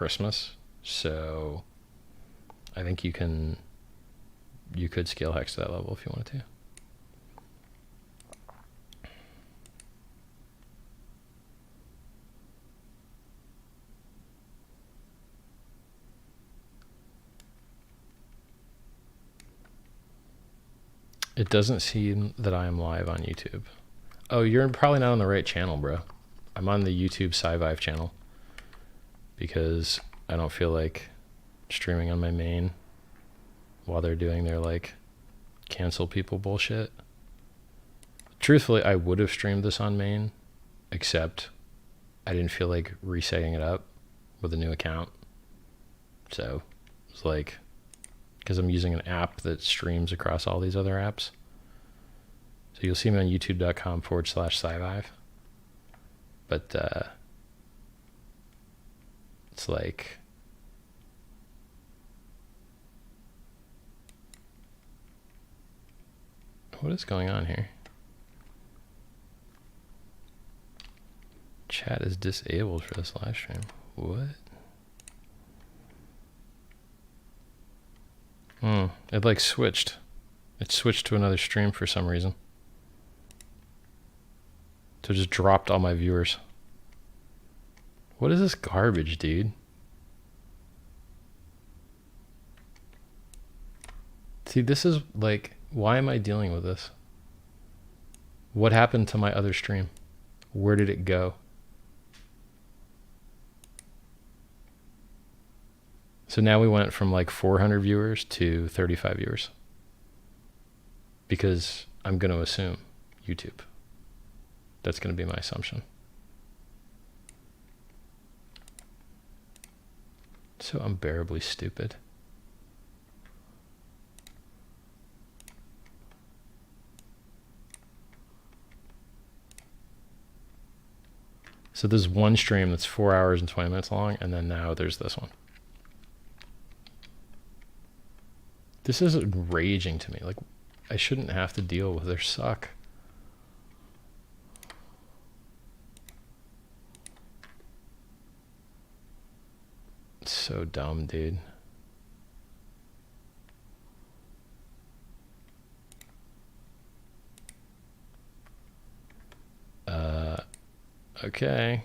Christmas. So I think you could scale HEX to that level if you wanted to. It doesn't seem that I am live on YouTube. Oh, you're probably not on the right channel, bro. I'm on the YouTube SciVive channel because I don't feel like streaming on my main while they're doing their like cancel people bullshit. Truthfully, I would have streamed this on main, except I didn't feel like resetting it up with a new account. So it's like, because I'm using an app that streams across all these other apps. So you'll see me on youtube.com/SciVive. But it's like, what is going on here? Chat is disabled for this live stream. What? It like switched. It switched to another stream for some reason. So it just dropped all my viewers. What is this garbage, dude? See, this is like, why am I dealing with this? What happened to my other stream? Where did it go? So now we went from like 400 viewers to 35 viewers. Because I'm going to assume YouTube. That's going to be my assumption. So unbearably stupid. So there's one stream that's 4 hours and 20 minutes long, and then now there's this one. This is raging to me. Like, I shouldn't have to deal with their suck. It's so dumb, dude. Okay.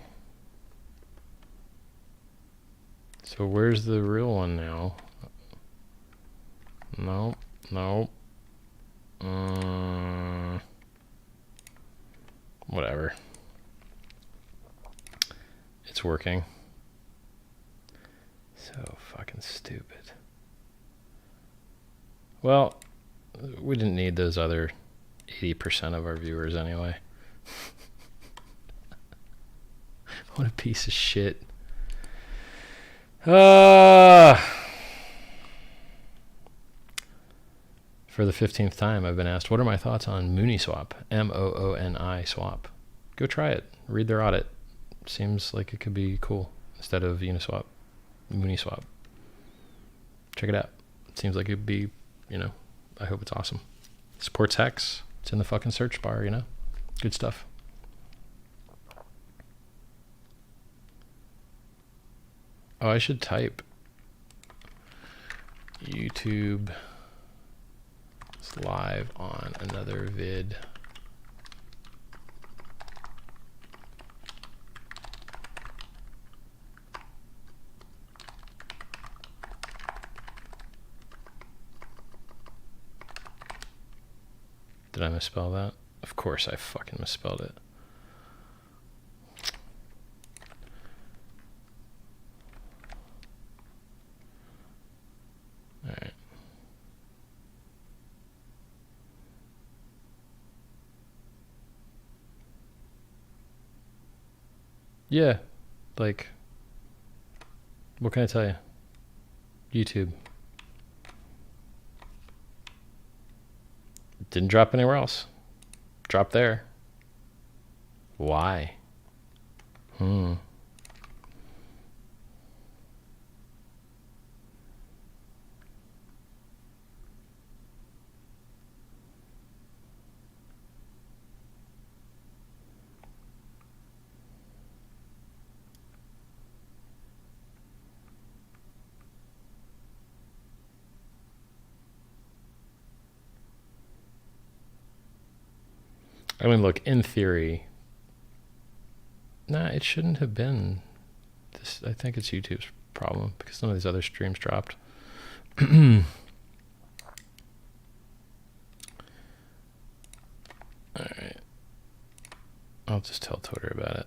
So where's the real one now? No, no. Whatever. It's working. So fucking stupid. Well, we didn't need those other 80% of our viewers anyway. What a piece of shit. For the 15th time, I've been asked, what are my thoughts on Mooniswap? M-O-O-N-I swap. Go try it. Read their audit. Seems like it could be cool instead of Uniswap. Mooniswap. Check it out. It seems like it'd be, you know, I hope it's awesome. Supports HEX. It's in the fucking search bar, you know? Good stuff. Oh, I should type YouTube is live on another vid. Did I misspell that? Of course I fucking misspelled it. All right. Yeah, like, what can I tell you? YouTube. Didn't drop anywhere else. Dropped there. Why? I mean, look, in theory, nah, it shouldn't have been this. I think it's YouTube's problem because some of these other streams dropped. All right. I'll just tell Twitter about it.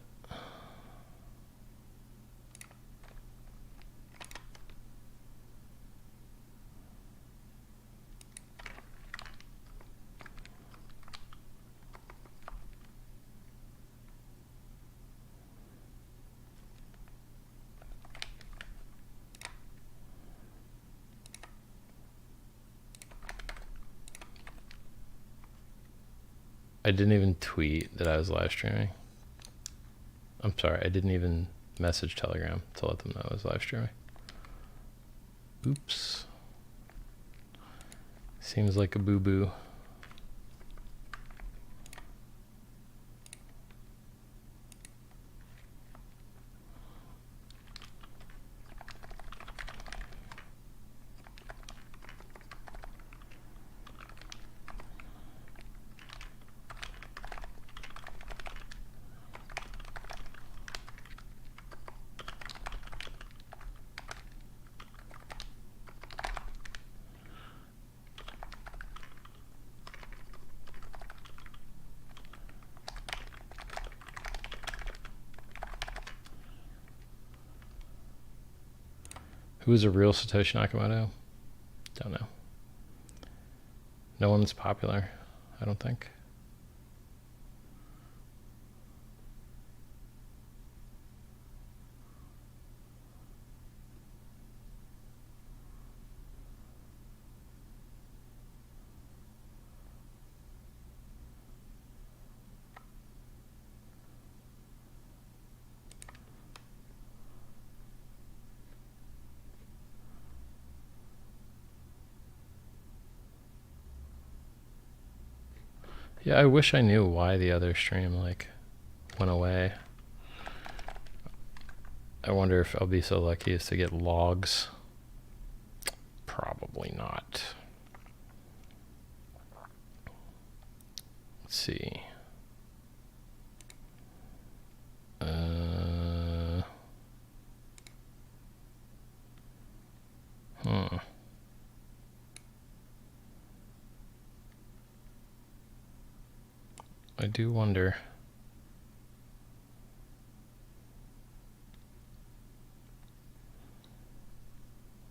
I didn't even tweet that I was live streaming. I'm sorry, I didn't even message Telegram to let them know I was live streaming. Oops. Seems like a boo-boo. Who is a real Satoshi Nakamoto? Don't know. No one's popular, I don't think. Yeah, I wish I knew why the other stream like went away. I wonder if I'll be so lucky as to get logs. Probably not. Let's see. I do wonder.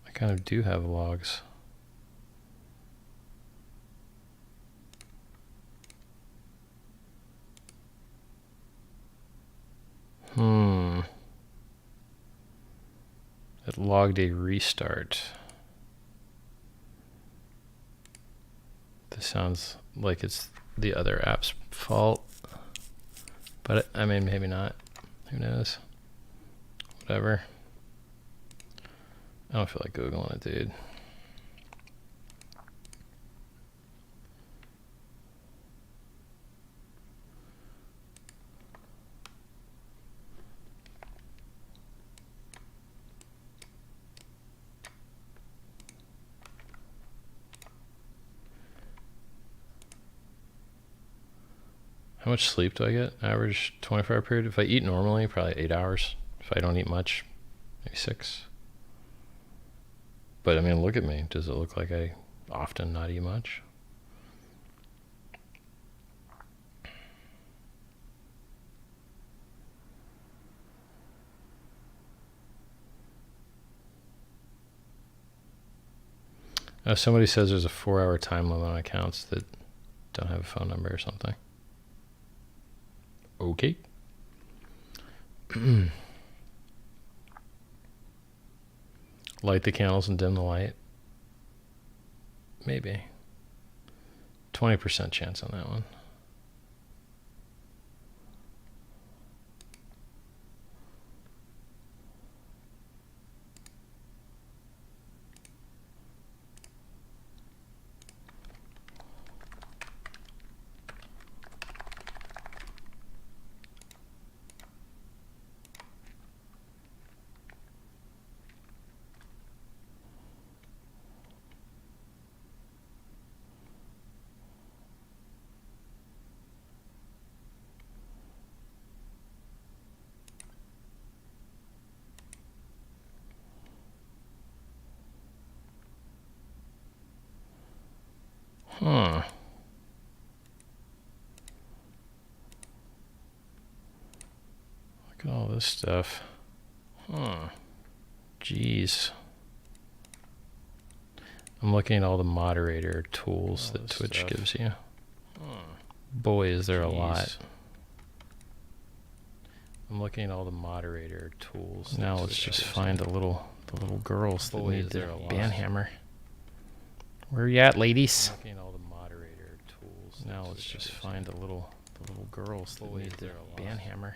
I kind of do have logs. It logged a restart. This sounds like it's the other app's fault, but I mean, maybe not. Who knows? Whatever. I don't feel like Googling it, dude. How much sleep do I get? Average 24-hour period. If I eat normally, probably 8 hours. If I don't eat much, maybe 6. But I mean, look at me. Does it look like I often not eat much? Somebody says there's a 4-hour time limit on accounts that don't have a phone number or something. Okay. Light the candles and dim the light. Maybe. 20% chance on that one. this stuff. Huh. Jeez. I'm looking at all the moderator tools that Twitch gives you. Boy, is there a lot. I'm looking at all the moderator tools. Now let's just find the little girls that need their banhammer. Where are you at, ladies? I'm looking at all the moderator tools. Now let's just find the little girls that need their banhammer.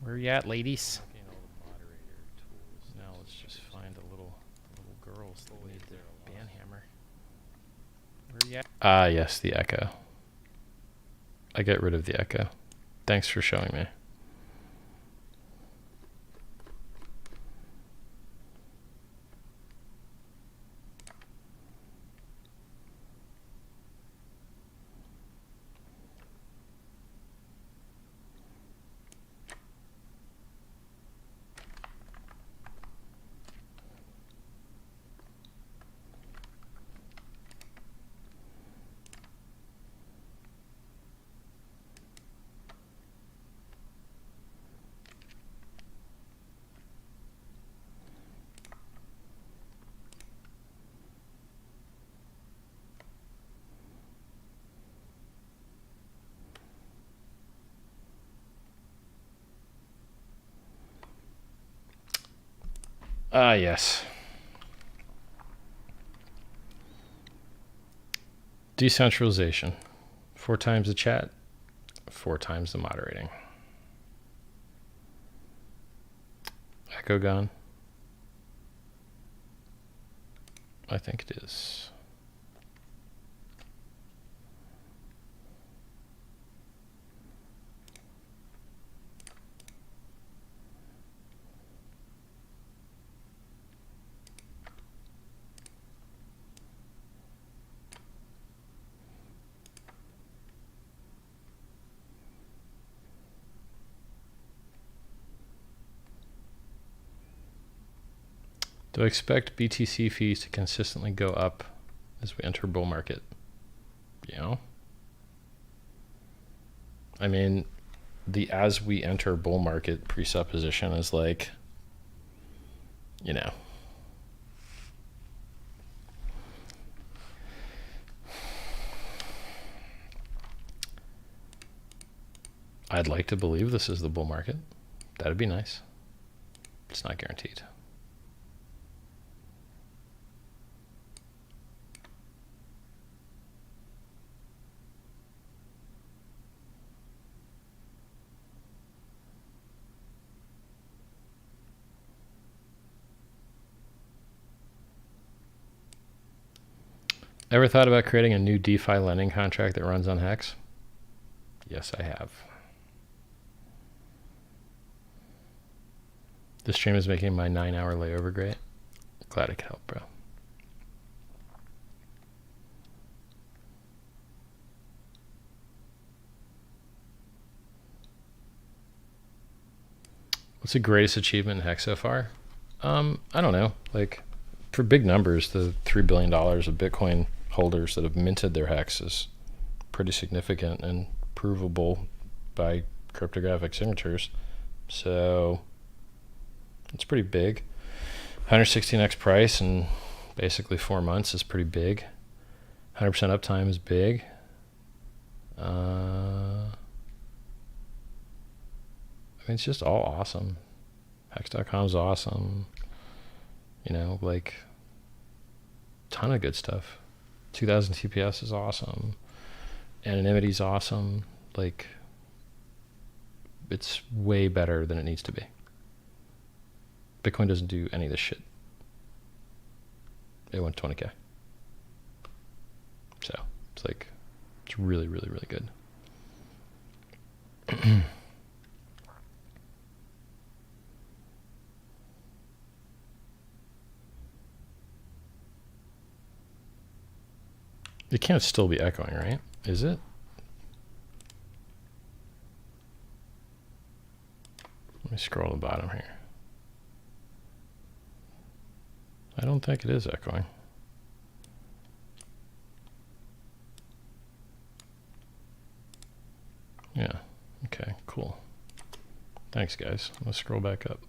Where are you at, ladies? Now let's just find the little girls that need their banhammer. Where are you at? Ah, yes, the echo. I get rid of the echo. Thanks for showing me. Ah, yes. Decentralization. 4 times the chat, 4 times the moderating. Echo gone? I think it is. Do I expect BTC fees to consistently go up as we enter bull market? Yeah. I mean, the as we enter bull market presupposition is like, you know, I'd like to believe this is the bull market. That'd be nice. It's not guaranteed. Ever thought about creating a new DeFi lending contract that runs on HEX? Yes, I have. This stream is making my 9-hour layover great. Glad I could help, bro. What's the greatest achievement in HEX so far? I don't know. Like, for big numbers, the $3 billion of Bitcoin holders that have minted their HEX is pretty significant and provable by cryptographic signatures. So it's pretty big. 116x price in basically 4 months is pretty big. 100% uptime is big. I mean, it's just all awesome. Hex.com is awesome. You know, like, ton of good stuff. 2000 TPS is awesome. Anonymity is awesome. Like, it's way better than it needs to be. Bitcoin doesn't do any of this shit. It went 20K. So, it's like, it's really, really, really good. It can't still be echoing, right? Is it? Let me scroll to the bottom here. I don't think it is echoing. Yeah, okay, cool. Thanks, guys. Let's scroll back up.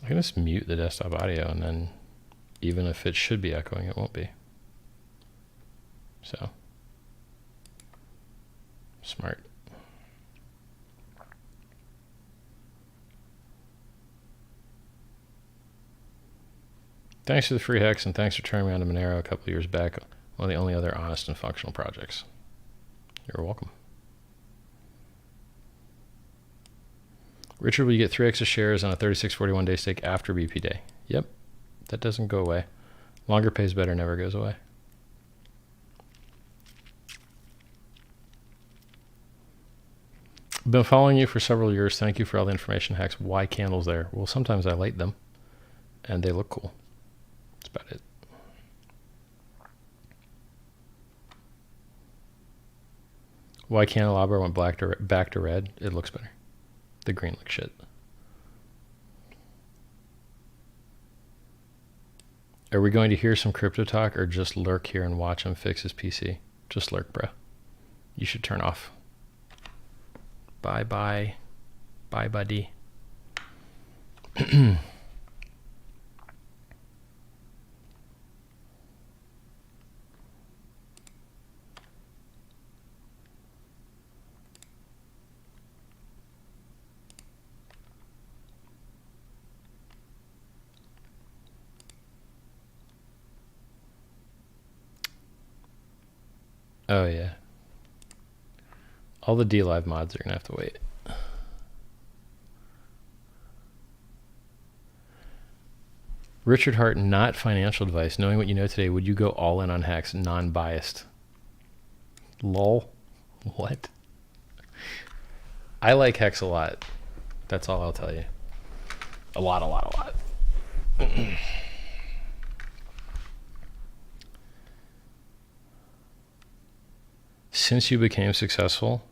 I can just mute the desktop audio, and then even if it should be echoing, it won't be. So, smart. Thanks for the free hex, and thanks for turning me on to Monero a couple of years back. One of the only other honest and functional projects. You're welcome. Richard, will you get 3x of shares on a 36.41 day stake after BP day? Yep, that doesn't go away. Longer pays better never goes away. Been following you for several years. Thank you for all the information, Hex. Why candles there? Well, sometimes I light them, and they look cool. That's about it. Why candelabra went back to red? It looks better. The green looks shit. Are we going to hear some crypto talk or just lurk here and watch him fix his PC? Just lurk, bro. You should turn off. Bye bye. Bye, buddy. Oh, yeah. All the DLive mods are going to have to wait. Richard Hart, not financial advice. Knowing what you know today, would you go all in on HEX, non-biased? Lol. What? I like HEX a lot. That's all I'll tell you. A lot. Since you became successful,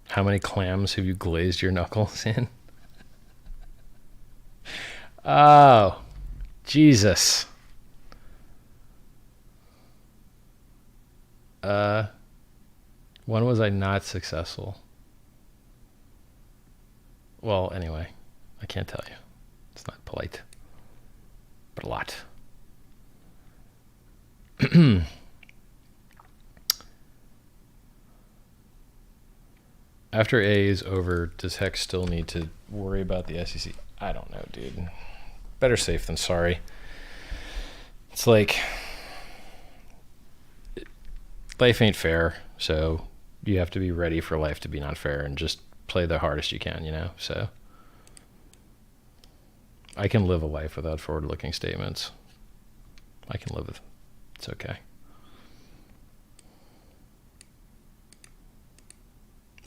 how many clams have you glazed your knuckles in? Oh, Jesus. When was I not successful? Well, anyway, I can't tell you. It's not polite, but a lot. After A is over, does HEX still need to worry about the SEC? I don't know, dude. Better safe than sorry. It's like, life ain't fair, so you have to be ready for life to be not fair and just play the hardest you can, you know? So I can live a life without forward-looking statements. I can live with, it's okay.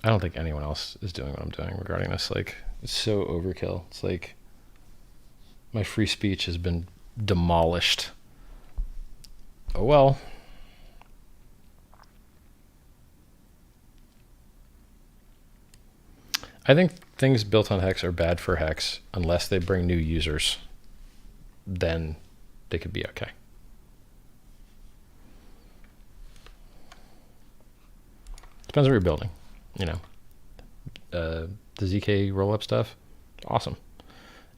I don't think anyone else is doing what I'm doing regarding this. Like, it's so overkill. It's like my free speech has been demolished. Oh well. I think things built on HEX are bad for HEX unless they bring new users. Then they could be okay. Depends what you're building. You know, the ZK rollup stuff, awesome.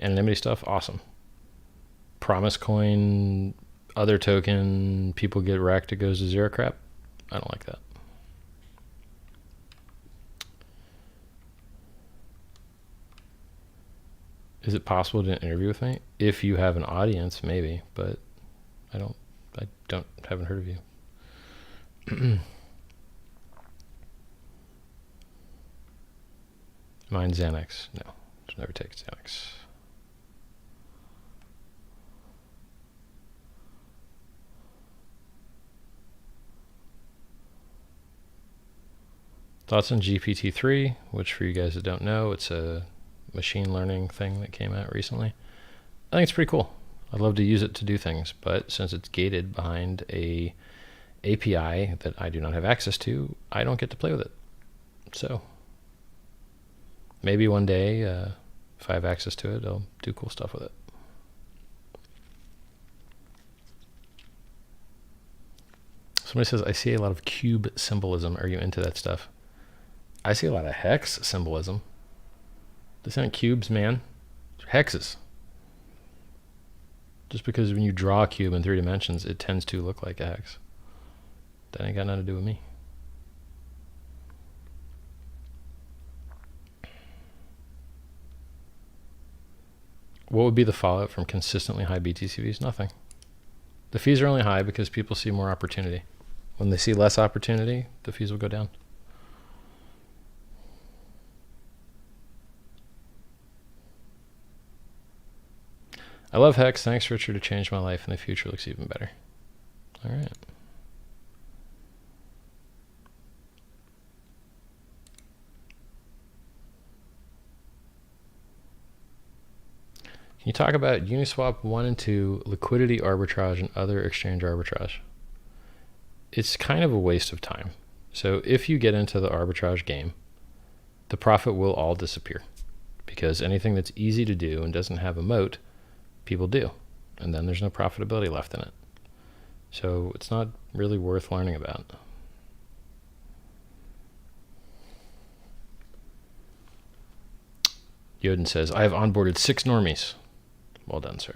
Anonymity stuff, awesome. Promise coin, other token, people get wrecked, it goes to zero crap. I don't like that. Is it possible to interview with me? If you have an audience, maybe, but I haven't heard of you. Mine Xanax. No, just never take Xanax. Thoughts on GPT-3, which for you guys that don't know, it's a machine learning thing that came out recently. I think it's pretty cool. I'd love to use it to do things, but since it's gated behind a API that I do not have access to, I don't get to play with it. So maybe one day, if I have access to it, I'll do cool stuff with it. Somebody says, I see a lot of cube symbolism. Are you into that stuff? I see a lot of hex symbolism. These aren't cubes, man. They're hexes. Just because when you draw a cube in 3 dimensions, it tends to look like a hex. That ain't got nothing to do with me. What would be the fallout from consistently high BTC fees? Nothing. The fees are only high because people see more opportunity. When they see less opportunity, the fees will go down. I love HEX. Thanks, Richard. To change my life, and the future looks even better. All right. Can you talk about Uniswap 1 and 2, liquidity arbitrage, and other exchange arbitrage? It's kind of a waste of time. So if you get into the arbitrage game, the profit will all disappear because anything that's easy to do and doesn't have a moat, people do. And then there's no profitability left in it. So it's not really worth learning about. Yoden says, I have onboarded 6 normies. Well done, sir.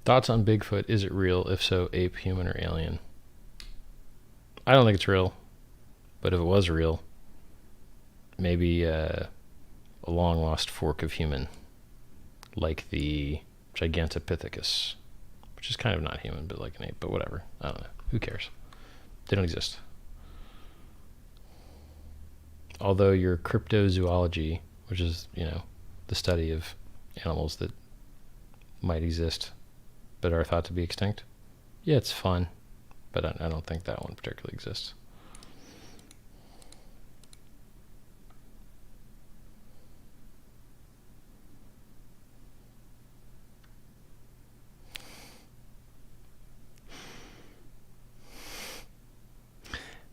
Thoughts on Bigfoot? Is it real? If so, ape, human, or alien? I don't think it's real. But if it was real, maybe a long lost fork of human, like the Gigantopithecus, which is kind of not human, but like an ape, but whatever. I don't know. Who cares? They don't exist. Although your cryptozoology, which is, you know, the study of animals that might exist but are thought to be extinct, yeah, it's fun, but I don't think that one particularly exists.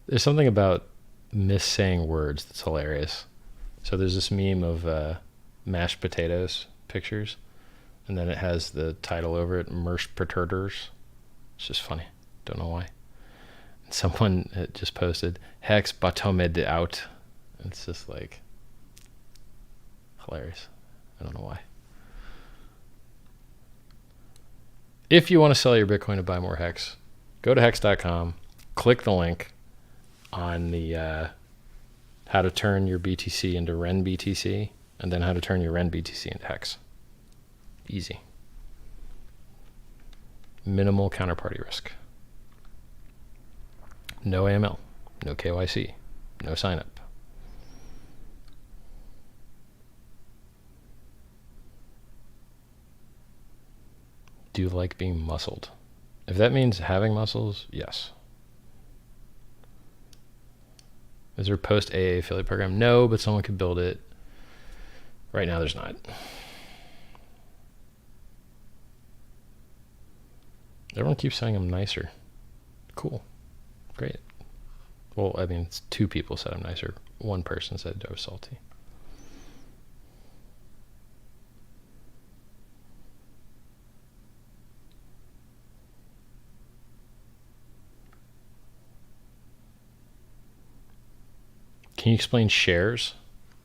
There's something about missaying words that's hilarious. So there's this meme of mashed potatoes pictures, and then it has the title over it, Mersh Perturters. It's just funny. Don't know why. And someone just posted, Hex Batomed out. It's just like hilarious. I don't know why. If you want to sell your Bitcoin to buy more HEX, go to hex.com, click the link on the how to turn your BTC into RenBTC, and then how to turn your RenBTC into HEX. Easy. Minimal counterparty risk. No AML, no KYC, no sign up. Do you like being muscled? If that means having muscles, yes. Is there a post-AA affiliate program? No, but someone could build it. Right now, there's not. Everyone keeps saying I'm nicer. Cool. Great. Well, I mean, it's 2 people said I'm nicer. 1 person said I was salty. Can you explain shares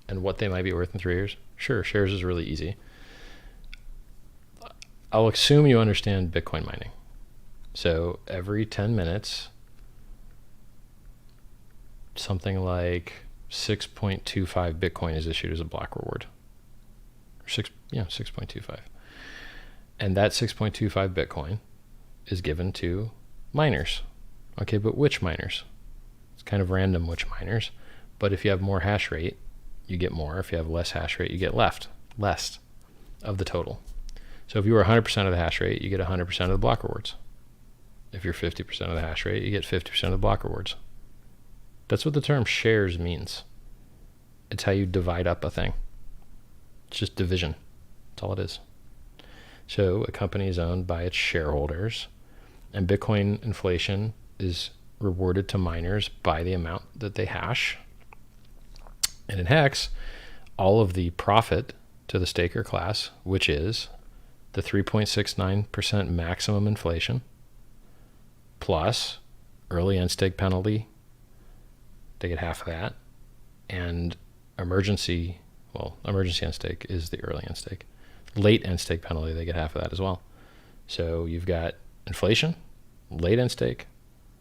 and what they might be worth in 3 years? Sure, shares is really easy. I'll assume you understand Bitcoin mining. So every 10 minutes, something like 6.25 Bitcoin is issued as a block reward. Or 6.25. And that 6.25 Bitcoin is given to miners. Okay, but which miners? It's kind of random which miners. But if you have more hash rate, you get more. If you have less hash rate, you get less of the total. So if you were 100% of the hash rate, you get 100% of the block rewards. If you're 50% of the hash rate, you get 50% of the block rewards. That's what the term shares means. It's how you divide up a thing. It's just division. That's all it is. So a company is owned by its shareholders, and Bitcoin inflation is rewarded to miners by the amount that they hash. And in HEX, all of the profit to the staker class, which is the 3.69% maximum inflation, plus early end stake penalty, they get half of that, and emergency end stake is the early end stake. Late end stake penalty, they get half of that as well. So you've got inflation, late end stake,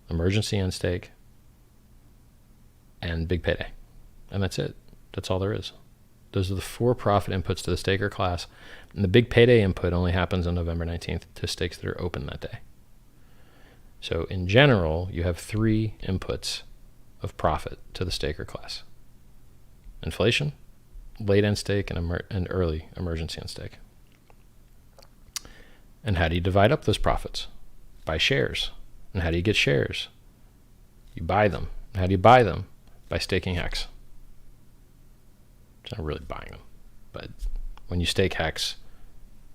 emergency end stake, and big payday. And that's it. That's all there is. Those are the 4 profit inputs to the staker class. And the big payday input only happens on November 19th to stakes that are open that day. So in general, you have 3 inputs of profit to the staker class: inflation, late end stake, and early emergency end stake. And how do you divide up those profits? By shares. And how do you get shares? You buy them. And how do you buy them? By staking HEX. It's not really buying them, but when you stake HEX,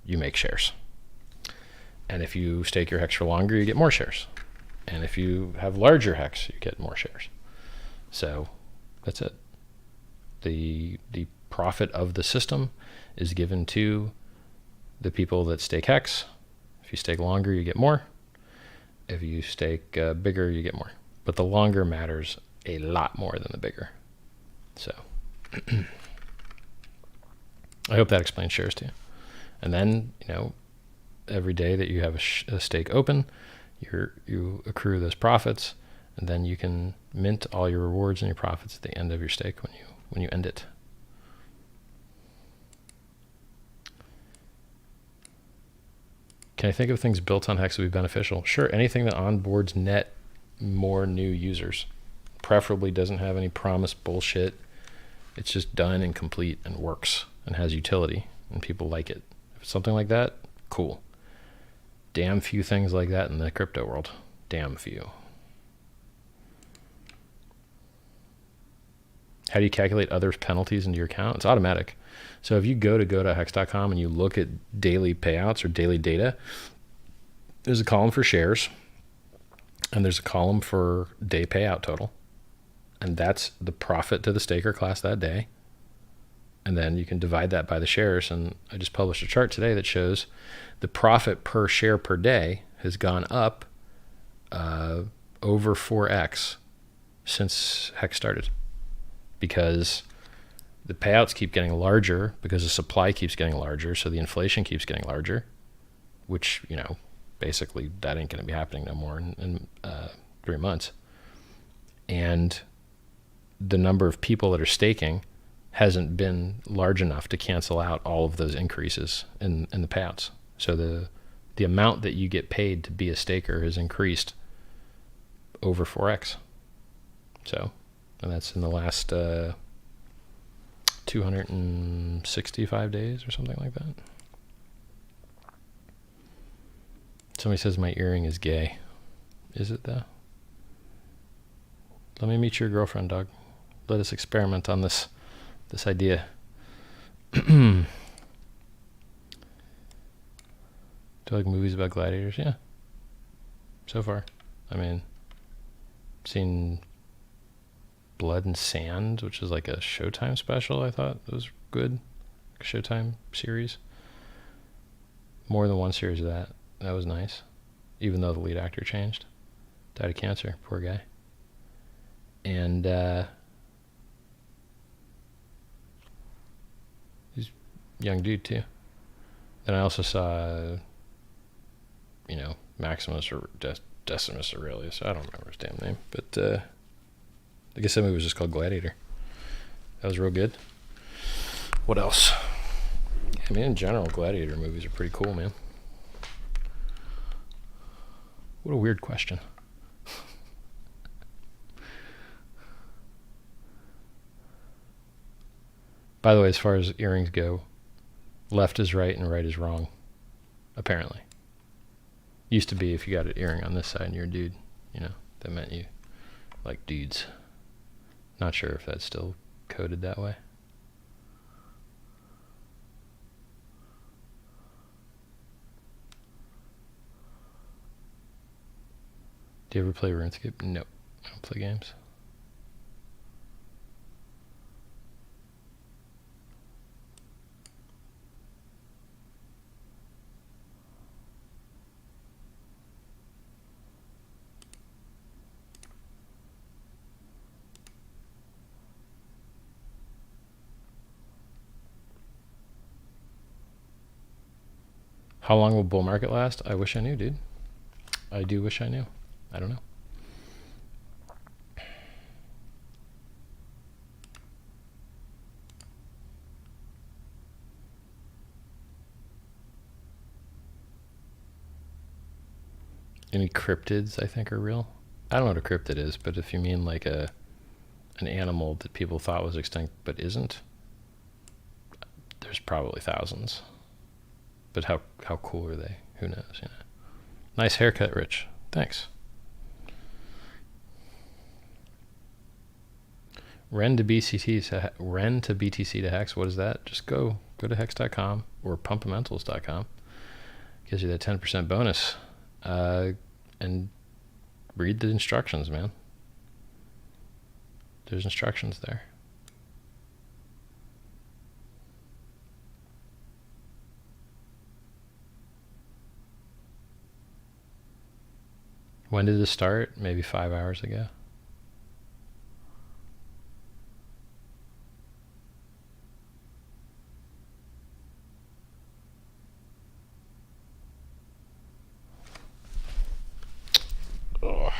you make shares. And if you stake your HEX for longer, you get more shares. And if you have larger HEX, you get more shares. So that's it. The profit of the system is given to the people that stake HEX. If you stake longer, you get more. If you stake bigger, you get more. But the longer matters a lot more than the bigger. So I hope that explains shares to you. And then, every day that you have a stake open, you accrue those profits, and then you can mint all your rewards and your profits at the end of your stake when you end it. Can I think of things built on HEX that would be beneficial? Sure, anything that onboards net more new users. Preferably doesn't have any promised bullshit. It's just done and complete and works and has utility and people like it. If it's something like that, cool. Damn few things like that in the crypto world. Damn few. How do you calculate other penalties into your account? It's automatic. So if you go to hex.com and you look at daily payouts or daily data, there's a column for shares and there's a column for day payout total. And that's the profit to the staker class that day. And then you can divide that by the shares. And I just published a chart today that shows the profit per share per day has gone up over 4x since HEX started, because the payouts keep getting larger because the supply keeps getting larger. So the inflation keeps getting larger, which, basically that ain't going to be happening no more in 3 months. And the number of people that are staking hasn't been large enough to cancel out all of those increases in the payouts. So the amount that you get paid to be a staker has increased over 4x. So, and that's in the last 265 days or something like that. Somebody says my earring is gay. Is it though? Let me meet your girlfriend, dog. Let us experiment on this idea. Do you like movies about gladiators? Yeah. So far. I mean, seen Blood and Sand, which is like a Showtime special. I thought it was good. A Showtime series. More than one series of that. That was nice. Even though the lead actor changed. Died of cancer. Poor guy. And he's a young dude too. Then I also saw, Maximus or Decimus Aurelius. I don't remember his damn name, but I guess that movie was just called Gladiator. That was real good. What else? I mean, in general, Gladiator movies are pretty cool, man. What a weird question. By the way, as far as earrings go, left is right and right is wrong, apparently. Used to be if you got an earring on this side and you're a dude, that meant you like dudes. Not sure if that's still coded that way. Do you ever play RuneScape? Nope. I don't play games. How long will bull market last? I wish I knew, dude. I do wish I knew. I don't know. Any cryptids I think are real? I don't know what a cryptid is, but if you mean like an animal that people thought was extinct but isn't, there's probably thousands. But how cool are they? Who knows? You know. Nice haircut, Rich. Thanks. Ren to BTC to HEX. What is that? Just go to hex.com or pumpamentals.com. Gives you that 10% bonus. And read the instructions, man. There's instructions there. When did this start? Maybe 5 hours ago. Ugh.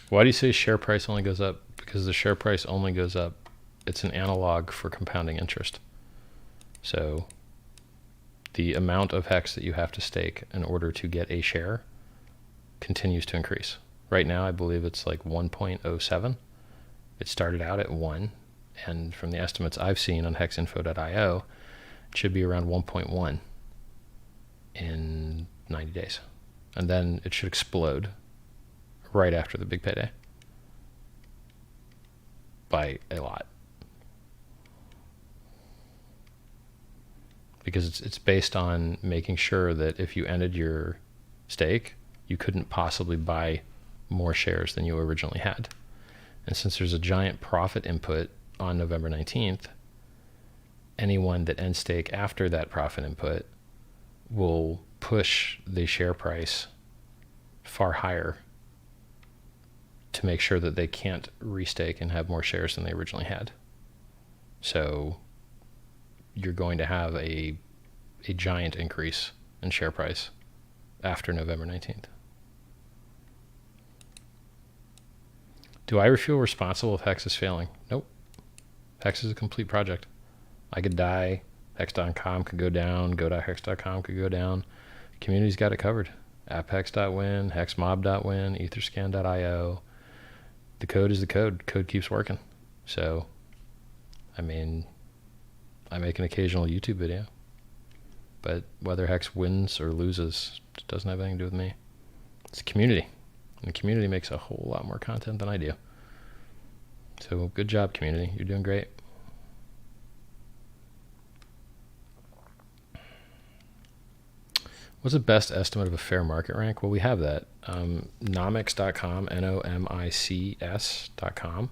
Why do you say share price only goes up? Because the share price only goes up. It's an analog for compounding interest. So the amount of HEX that you have to stake in order to get a share continues to increase. Right now, I believe it's like 1.07. It started out at 1, and from the estimates I've seen on hexinfo.io, it should be around 1.1 in 90 days. And then it should explode right after the big payday by a lot. Because it's based on making sure that if you ended your stake, you couldn't possibly buy more shares than you originally had. And since there's a giant profit input on November 19th, anyone that ends stake after that profit input will push the share price far higher to make sure that they can't restake and have more shares than they originally had. So you're going to have a giant increase in share price after November 19th. Do I feel responsible if HEX is failing? Nope. HEX is a complete project. I could die, hex.com could go down, go.hex.com could go down. Community's got it covered. apphex.win, hexmob.win, etherscan.io. The code is the code. Code keeps working. So, I mean, I make an occasional YouTube video, but whether HEX wins or loses, it doesn't have anything to do with me. It's the community, and the community makes a whole lot more content than I do. So good job, community. You're doing great. What's the best estimate of a fair market rank? Well, we have that. Nomics.com, Nomics.com.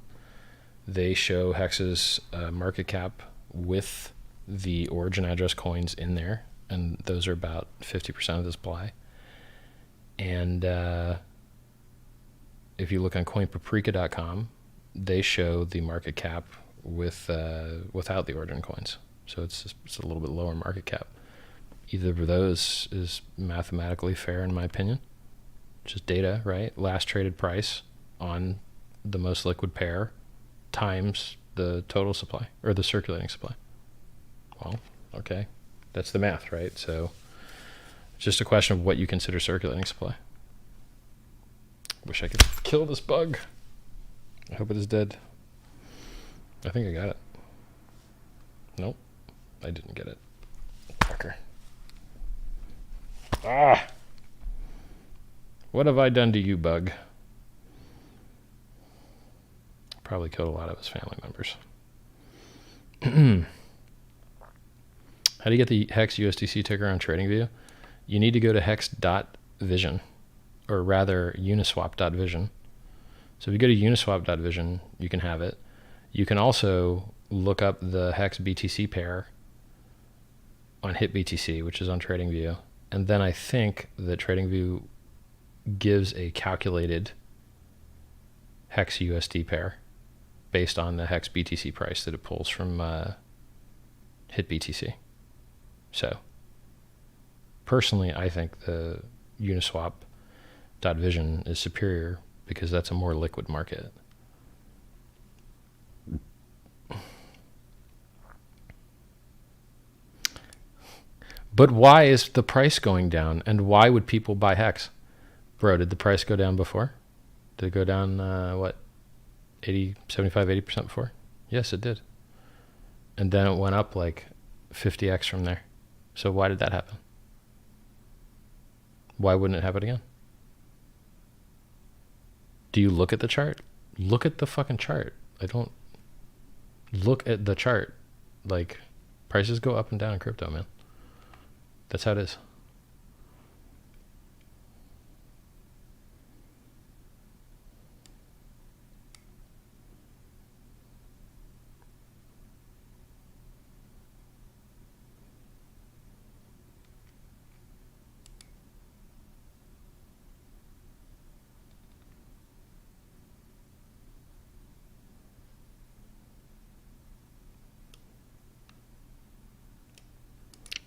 They show HEX's market cap with the origin address coins in there, and those are about 50% of the supply. And if you look on coinpaprika.com, they show the market cap with without the origin coins. So it's a little bit lower market cap. Either of those is mathematically fair in my opinion. Just data, right? Last traded price on the most liquid pair times the total supply, or the circulating supply. Well, okay. That's the math, right? So it's just a question of what you consider circulating supply. Wish I could kill this bug. I hope it is dead. I think I got it. Nope, I didn't get it. Fucker. Ah! What have I done to you, bug? Probably killed a lot of his family members. How do you get the HEX USDC ticker on TradingView? You need to go to hex.vision, or rather uniswap.vision. So if you go to uniswap.vision, you can have it. You can also look up the HEX BTC pair on HitBTC, which is on TradingView. And then I think that TradingView gives a calculated HEX USD pair based on the HEX BTC price that it pulls from HitBTC. So personally, I think the Uniswap.vision is superior because that's a more liquid market. But why is the price going down? And why would people buy HEX? Bro, did the price go down before? Did it go down, 75, 80% before? Yes, it did. And then it went up like 50x from there. So why did that happen? Why wouldn't it happen again? Do you look at the chart? Look at the fucking chart. I don't look at the chart. Like, prices go up and down in crypto, man. That's how it is.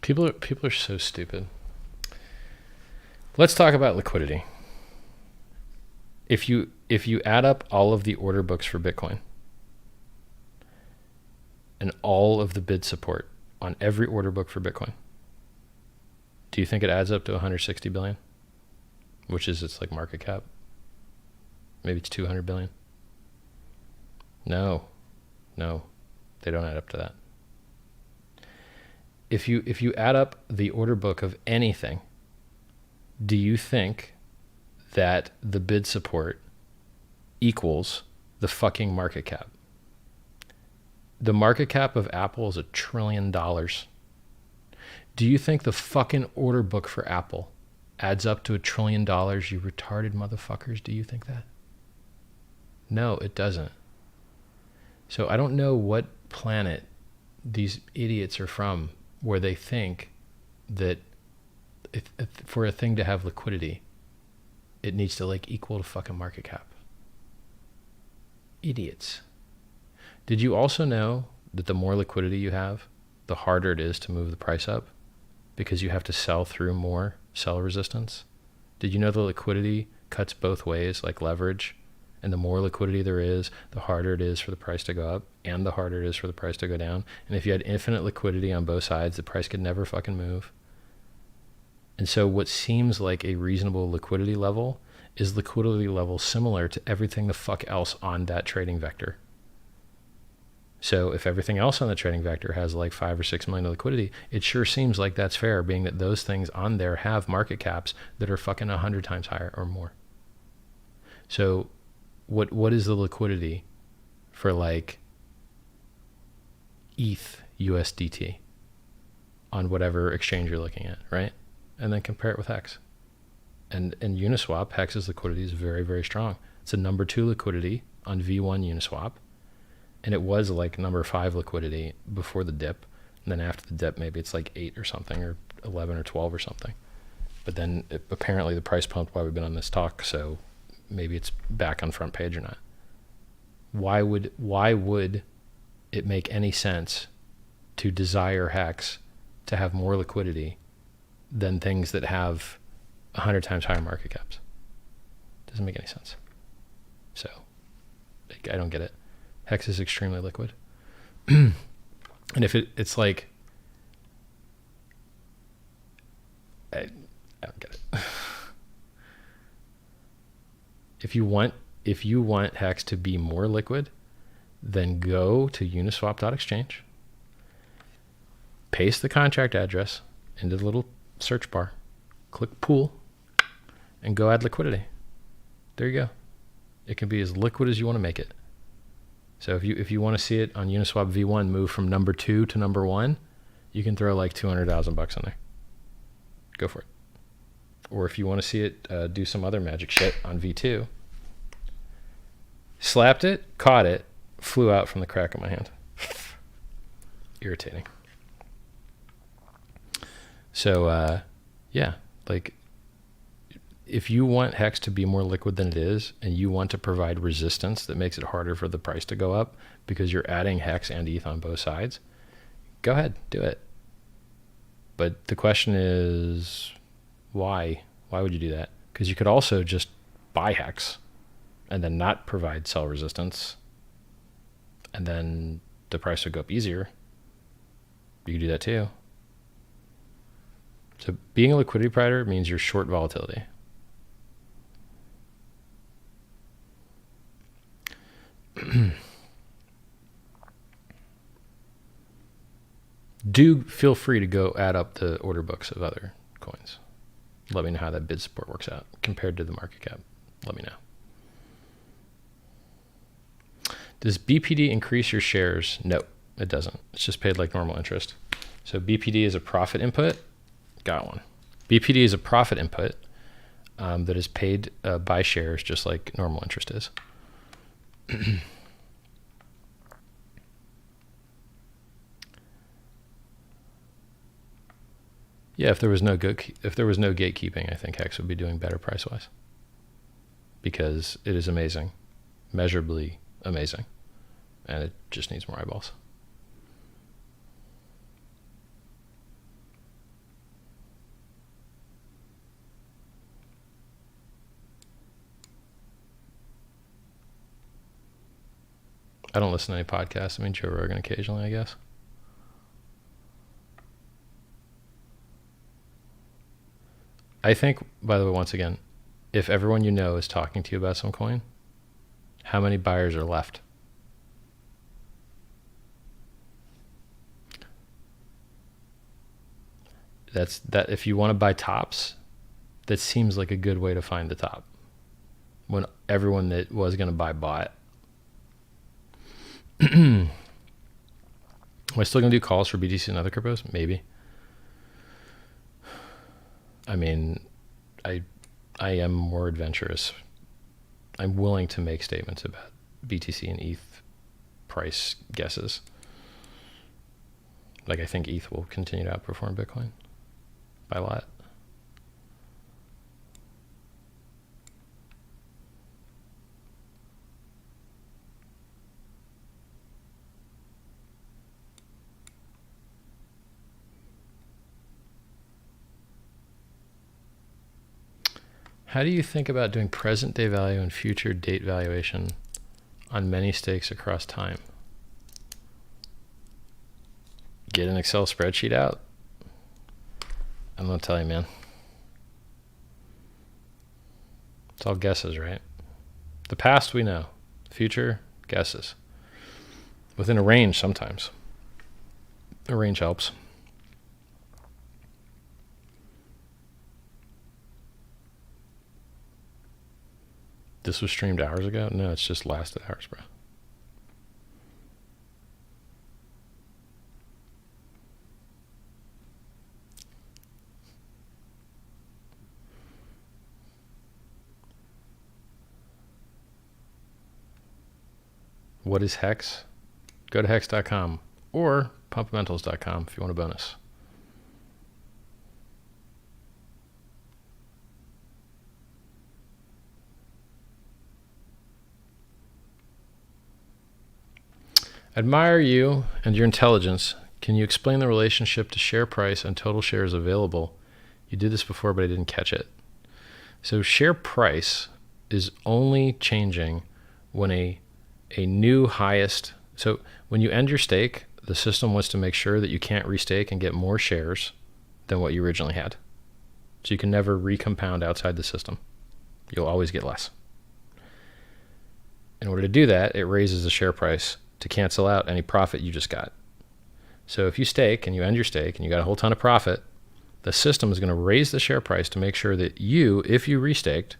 People are so stupid. Let's talk about liquidity. If you add up all of the order books for Bitcoin and all of the bid support on every order book for Bitcoin, do you think it adds up to 160 billion? Which is its like market cap? Maybe it's 200 billion. No, they don't add up to that. If you add up the order book of anything, do you think that the bid support equals the fucking market cap? The market cap of Apple is $1 trillion. Do you think the fucking order book for Apple adds up to $1 trillion, you retarded motherfuckers? Do you think that? No, it doesn't. So I don't know what planet these idiots are from where they think that if for a thing to have liquidity, it needs to like equal to fucking market cap. Idiots. Did you also know that the more liquidity you have, the harder it is to move the price up because you have to sell through more sell resistance? Did you know the liquidity cuts both ways like leverage? And the more liquidity there is, the harder it is for the price to go up and the harder it is for the price to go down. And if you had infinite liquidity on both sides, the price could never fucking move. And so what seems like a reasonable liquidity level is liquidity level similar to everything the fuck else on that trading vector. So if everything else on the trading vector has like 5 or 6 million of liquidity, it sure seems like that's fair, being that those things on there have market caps that are fucking 100 times higher or more. So what is the liquidity for like ETH USDT on whatever exchange you're looking at, right? And then compare it with HEX. And in Uniswap, HEX's liquidity is very, very strong. It's a number 2 liquidity on V1 Uniswap. And it was like number 5 liquidity before the dip. And then after the dip, maybe it's like 8 or something, or 11 or 12 or something. But then apparently the price pumped while we've been on this talk, so maybe it's back on front page or not. Why would it make any sense to desire HEX to have more liquidity than things that have 100 times higher market caps? Doesn't make any sense. So I don't get it. HEX is extremely liquid. And if it's like, I don't get it. If you want HEX to be more liquid, then go to uniswap.exchange paste the contract address into the little search bar, click pool, and go add liquidity. There you go. It can be as liquid as you want to make it. So if you want to see it on Uniswap V1 move from number 2 to number 1, you can throw like $200,000 in there. Go for it. Or if you want to see it do some other magic shit on V2, slapped it, caught it, flew out from the crack of my hand. Irritating. So yeah, like if you want HEX to be more liquid than it is, and you want to provide resistance that makes it harder for the price to go up because you're adding HEX and ETH on both sides, go ahead, do it. But the question is, why? Why would you do that? Because you could also just buy HEX and then not provide sell resistance, and then the price would go up easier. You could do that too. So being a liquidity provider means you're short volatility. Do feel free to go add up the order books of other coins. Let me know how that bid support works out compared to the market cap. Let me know. Does BPD increase your shares? No, it doesn't. It's just paid like normal interest. So BPD is a profit input. Got one. BPD is a profit input that is paid by shares just like normal interest is. Yeah, if there was no gatekeeping, I think HEX would be doing better price-wise, because it is amazing, measurably amazing, and it just needs more eyeballs. I don't listen to any podcasts. I mean, Joe Rogan occasionally, I guess. I think, by the way, once again, if everyone you know is talking to you about some coin, how many buyers are left? That if you want to buy tops, that seems like a good way to find the top. When everyone that was going to buy bought. Am I still going to do calls for BTC and other cryptos? Maybe. I mean, I am more adventurous. I'm willing to make statements about BTC and ETH price guesses. Like, I think ETH will continue to outperform Bitcoin by a lot. How do you think about doing present day value and future date valuation on many stakes across time? Get an Excel spreadsheet out. I'm gonna tell you, man. It's all guesses, right? The past we know. Future, guesses. Within a range sometimes. A range helps. This was streamed hours ago? No, it's just lasted hours, bro. What is HEX? Go to hex.com or pumpamentals.com if you want a bonus. Admire you and your intelligence. Can you explain the relationship to share price and total shares available? You did this before, but I didn't catch it. So share price is only changing when a new highest. So when you end your stake, the system wants to make sure that you can't restake and get more shares than what you originally had. So you can never recompound outside the system. You'll always get less. In order to do that, it raises the share price to cancel out any profit you just got. So if you stake and you end your stake and you got a whole ton of profit, the system is going to raise the share price to make sure that you, if you restaked,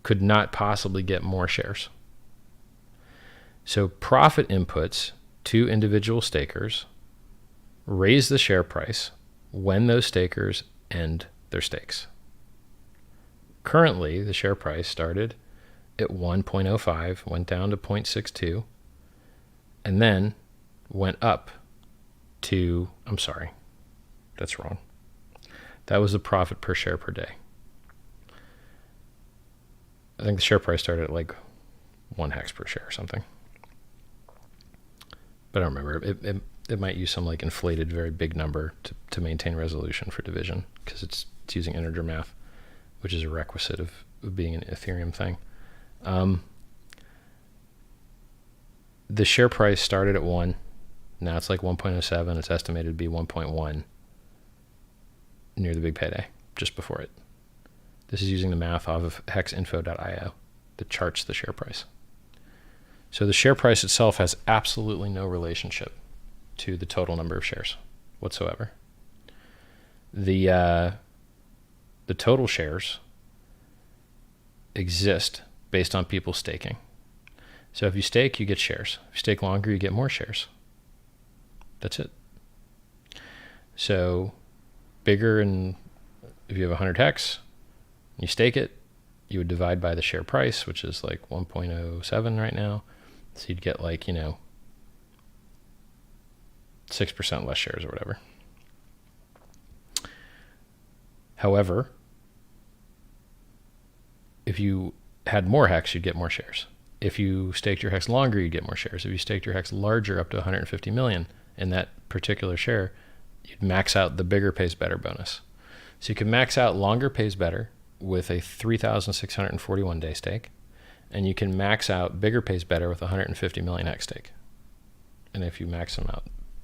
could not possibly get more shares. So profit inputs to individual stakers raise the share price when those stakers end their stakes. Currently, the share price started at 1.05, went down to 0.62, and then went up to, I'm sorry, that's wrong. That was the profit per share per day. I think the share price started at like 1 hex per share or something. But I don't remember. It might use some like inflated, very big number to maintain resolution for division, because it's using integer math, which is a requisite of being an Ethereum thing. The share price started at 1. Now it's like 1.07. It's estimated to be 1.1 near the big payday, just before it. This is using the math off of hexinfo.io that charts the share price. So the share price itself has absolutely no relationship to the total number of shares whatsoever. The total shares exist based on people staking. So if you stake, you get shares. If you stake longer, you get more shares. That's it. So bigger, and if you have 100 hex, you stake it, you would divide by the share price, which is like 1.07 right now. So you'd get like, 6% less shares or whatever. However, if you had more hex, you'd get more shares. If you staked your hex longer, you'd get more shares. If you staked your hex larger, up to 150 million in that particular share, you'd max out the bigger pays better bonus. So you can max out longer pays better with a 3,641 day stake, and you can max out bigger pays better with 150 million hex stake. And if you max them out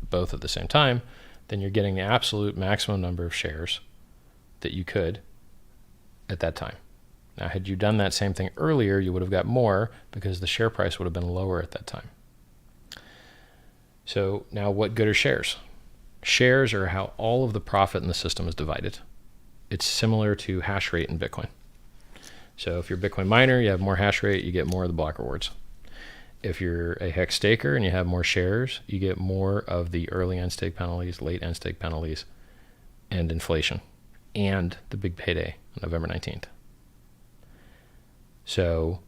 both at the same time, then you're getting the absolute maximum number of shares that you could at that time. Now, had you done that same thing earlier, you would have got more because the share price would have been lower at that time. So now, what good are shares? Shares are how all of the profit in the system is divided. It's similar to hash rate in Bitcoin. So if you're a Bitcoin miner, you have more hash rate, you get more of the block rewards. If you're a hex staker and you have more shares, you get more of the early end stake penalties, late end stake penalties, and inflation, and the big payday on November 19th. So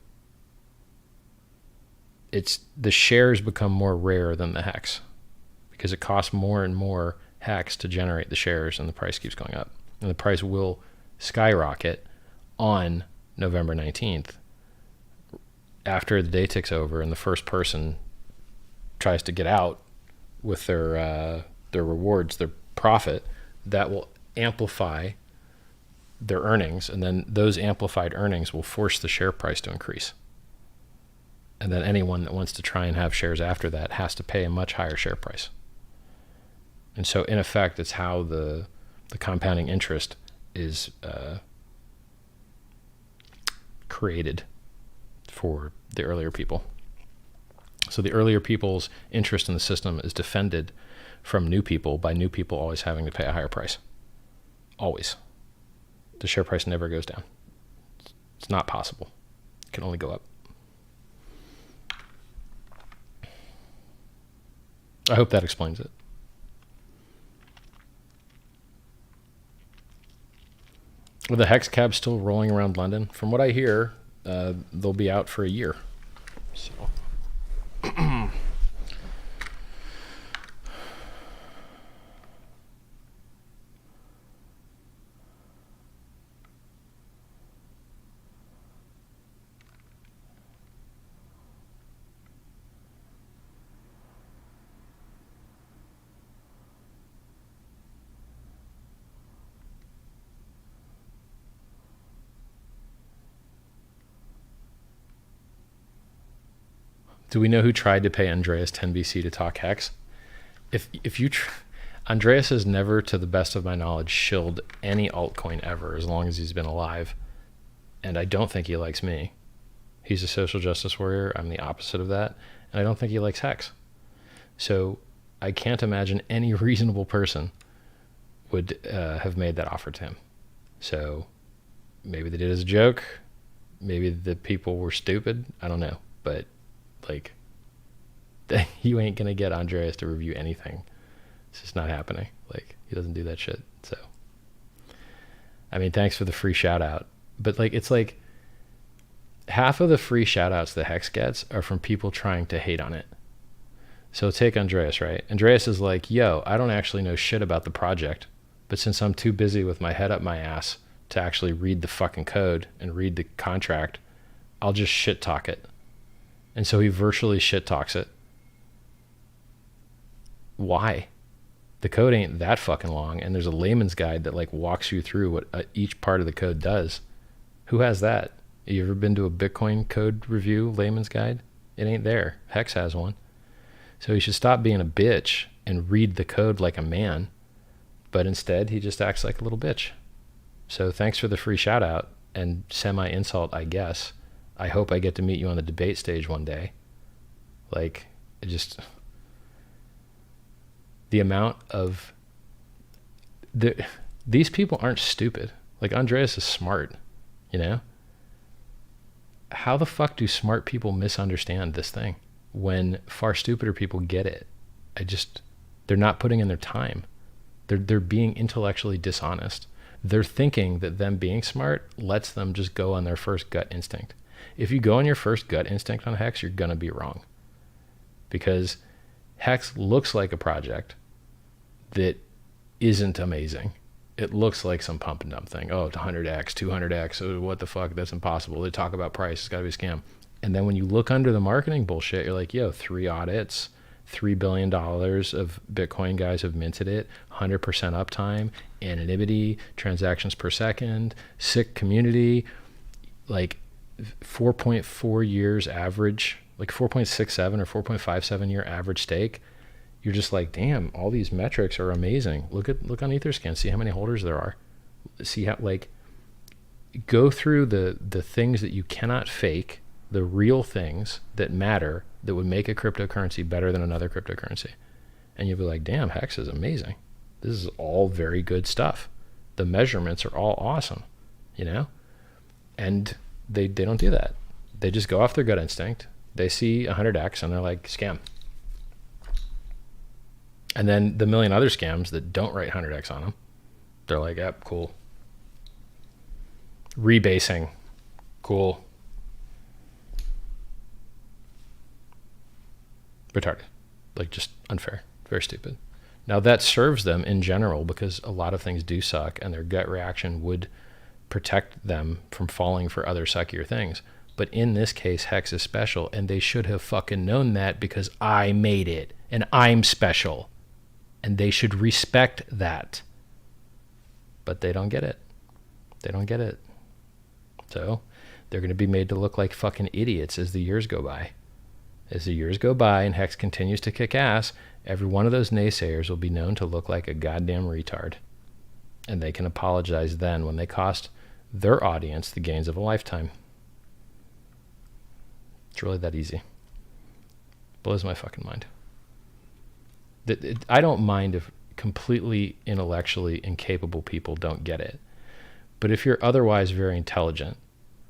the shares become more rare than the hex because it costs more and more hex to generate the shares, and the price keeps going up. And the price will skyrocket on November 19th after the day ticks over and the first person tries to get out with their rewards, their profit. That will amplify their earnings, and then those amplified earnings will force the share price to increase. And then anyone that wants to try and have shares after that has to pay a much higher share price. And so in effect, it's how the compounding interest is created for the earlier people. So the earlier people's interest in the system is defended from new people by new people always having to pay a higher price. Always. The share price never goes down. It's not possible. It can only go up. I hope that explains it. Are the hex cabs still rolling around London? From what I hear, they'll be out for a year. So. Do we know who tried to pay Andreas 10 BC to talk hex? Andreas has never, to the best of my knowledge, shilled any altcoin ever as long as he's been alive. And I don't think he likes me. He's a social justice warrior. I'm the opposite of that. And I don't think he likes hex. So I can't imagine any reasonable person would have made that offer to him. So maybe they did it as a joke. Maybe the people were stupid. I don't know. But like, you ain't going to get Andreas to review anything. It's just not happening. Like, he doesn't do that shit. So, I mean, thanks for the free shout out. But like, it's like half of the free shout outs that Hex gets are from people trying to hate on it. So take Andreas, right? Andreas is like, yo, I don't actually know shit about the project, but since I'm too busy with my head up my ass to actually read the fucking code and read the contract, I'll just shit talk it. And so he virtually shit talks it. Why? The code ain't that fucking long, and there's a layman's guide that like walks you through what each part of the code does. Who has that? You ever been to a Bitcoin code review layman's guide? It ain't there. Hex has one. So he should stop being a bitch and read the code like a man, but instead he just acts like a little bitch. So thanks for the free shout out and semi-insult, I guess. I hope I get to meet you on the debate stage one day. Like, the amount of... These people aren't stupid. Like, Andreas is smart, you know? How the fuck do smart people misunderstand this thing when far stupider people get it? They're not putting in their time. They're being intellectually dishonest. They're thinking that them being smart lets them just go on their first gut instinct. If you go on your first gut instinct on Hex, you're going to be wrong. Because Hex looks like a project that isn't amazing. It looks like some pump and dump thing. Oh, it's 100x, 200x. Oh, what the fuck? That's impossible. They talk about price. It's got to be a scam. And then when you look under the marketing bullshit, you're like, yo, 3 audits, $3 billion of Bitcoin guys have minted it, 100% uptime, anonymity, transactions per second, sick community, like 4.4 years average, like 4.67 or 4.57 year average stake. You're just like, damn, all these metrics are amazing. Look on Etherscan, see how many holders there are. See how, like, go through the things that you cannot fake, the real things that matter, that would make a cryptocurrency better than another cryptocurrency. And you'll be like, damn, Hex is amazing. This is all very good stuff. The measurements are all awesome, you know? And they don't do that. They just go off their gut instinct. They see 100x and they're like, scam. And then the million other scams that don't write 100x on them, they're like, yep, cool. Rebasing, cool. Retarded. Like, just unfair. Very stupid. Now that serves them in general because a lot of things do suck and their gut reaction would protect them from falling for other suckier things. But in this case, Hex is special, and they should have fucking known that because I made it and I'm special. And they should respect that. But they don't get it. They don't get it. So they're going to be made to look like fucking idiots as the years go by. As the years go by and Hex continues to kick ass, every one of those naysayers will be known to look like a goddamn retard. And they can apologize then when they cost their audience the gains of a lifetime. It's really that easy. Blows my fucking mind. I don't mind if completely intellectually incapable people don't get it. But if you're otherwise very intelligent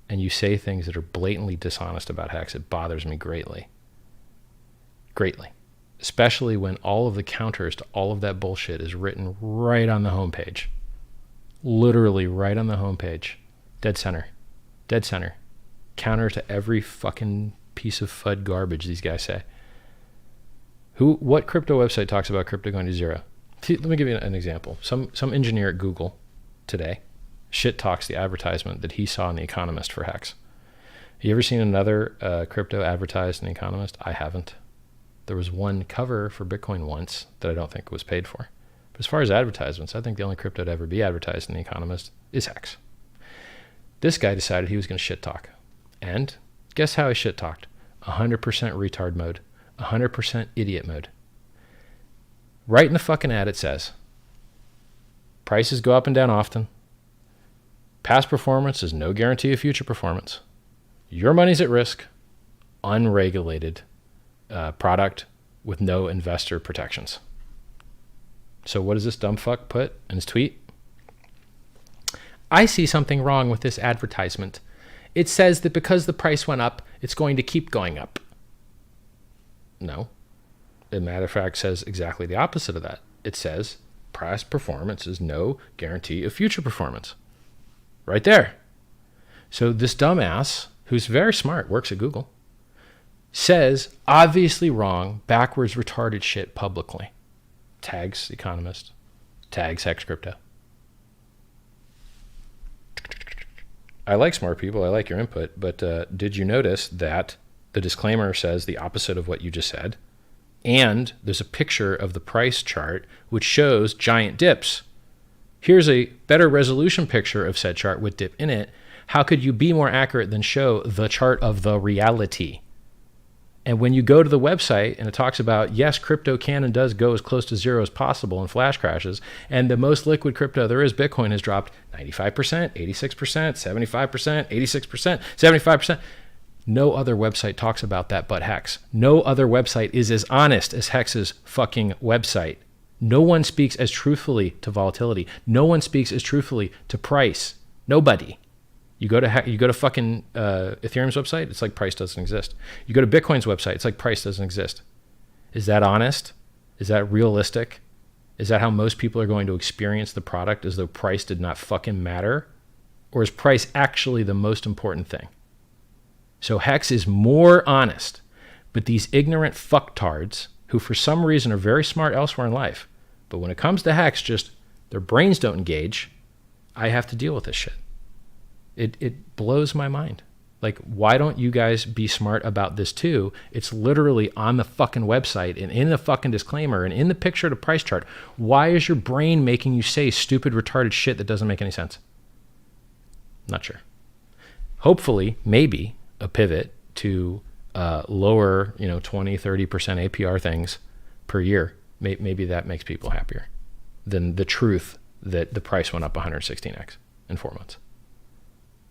and you say things that are blatantly dishonest about Hex, it bothers me greatly. Greatly. Especially when all of the counters to all of that bullshit is written right on the homepage. Literally right on the homepage. Dead center. Dead center. Counter to every fucking piece of FUD garbage these guys say. What crypto website talks about crypto going to zero? Let me give you an example. Some engineer at Google today shit talks the advertisement that he saw in The Economist for Hex. Have you ever seen another crypto advertised in The Economist? I haven't. There was one cover for Bitcoin once that I don't think was paid for. But as far as advertisements, I think the only crypto to ever be advertised in The Economist is Hex. This guy decided he was going to shit talk. And guess how he shit talked? 100% retard mode. 100% idiot mode. Right in the fucking ad it says, prices go up and down often. Past performance is no guarantee of future performance. Your money's at risk. Unregulated product with no investor protections. So what does this dumb fuck put in his tweet? I see something wrong with this advertisement. It says that because the price went up, it's going to keep going up. No. As a matter of fact, says exactly the opposite of that. It says past performance is no guarantee of future performance. Right there. So this dumbass, who's very smart, works at Google, says obviously wrong, backwards, retarded shit publicly. Tags Economist, tags Hex Crypto. I like smart people. I like your input. But did you notice that the disclaimer says the opposite of what you just said? And there's a picture of the price chart which shows giant dips. Here's a better resolution picture of said chart with dip in it. How could you be more accurate than show the chart of the reality? And when you go to the website and it talks about, yes, crypto can and does go as close to zero as possible in flash crashes, and the most liquid crypto there is, Bitcoin, has dropped 95%, 86%, 75%, 86%, 75%. No other website talks about that but HEX. No other website is as honest as HEX's fucking website. No one speaks as truthfully to volatility. No one speaks as truthfully to price. Nobody. You go to fucking Ethereum's website, it's like price doesn't exist. You go to Bitcoin's website, it's like price doesn't exist. Is that honest? Is that realistic? Is that how most people are going to experience the product, as though price did not fucking matter? Or is price actually the most important thing? So HEX is more honest, but these ignorant fucktards, who for some reason are very smart elsewhere in life, but when it comes to HEX, just their brains don't engage, I have to deal with this shit. It blows my mind. Like, why don't you guys be smart about this too? It's literally on the fucking website and in the fucking disclaimer and in the picture of the price chart. Why is your brain making you say stupid, retarded shit that doesn't make any sense? Not sure. Hopefully, maybe a pivot to lower, 20, 30% APR things per year. Maybe that makes people happier than the truth that the price went up 116x in 4 months.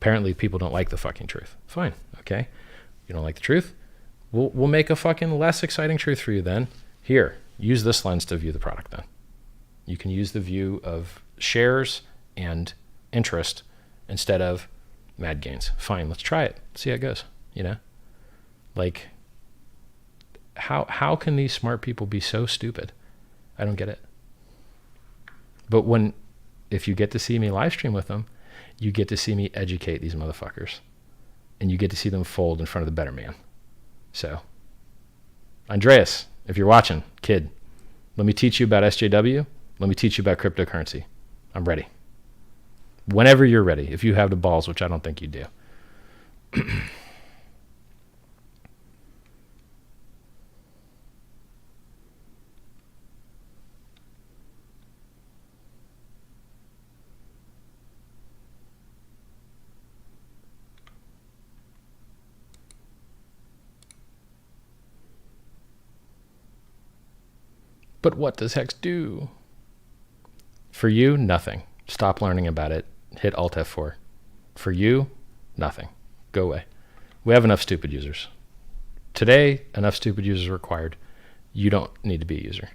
Apparently people don't like the fucking truth. Fine, okay. You don't like the truth? We'll make a fucking less exciting truth for you then. Here, use this lens to view the product then. You can use the view of shares and interest instead of mad gains. Fine, let's try it. See how it goes, Like, how can these smart people be so stupid? I don't get it. But if you get to see me live stream with them, you get to see me educate these motherfuckers. And you get to see them fold in front of the better man. So, Andreas, if you're watching, kid, let me teach you about SJW. Let me teach you about cryptocurrency. I'm ready. Whenever you're ready, if you have the balls, which I don't think you do. But what does HEX do? For you, nothing. Stop learning about it. Hit Alt F4. For you, nothing. Go away. We have enough stupid users. Today, enough stupid users are required. You don't need to be a user.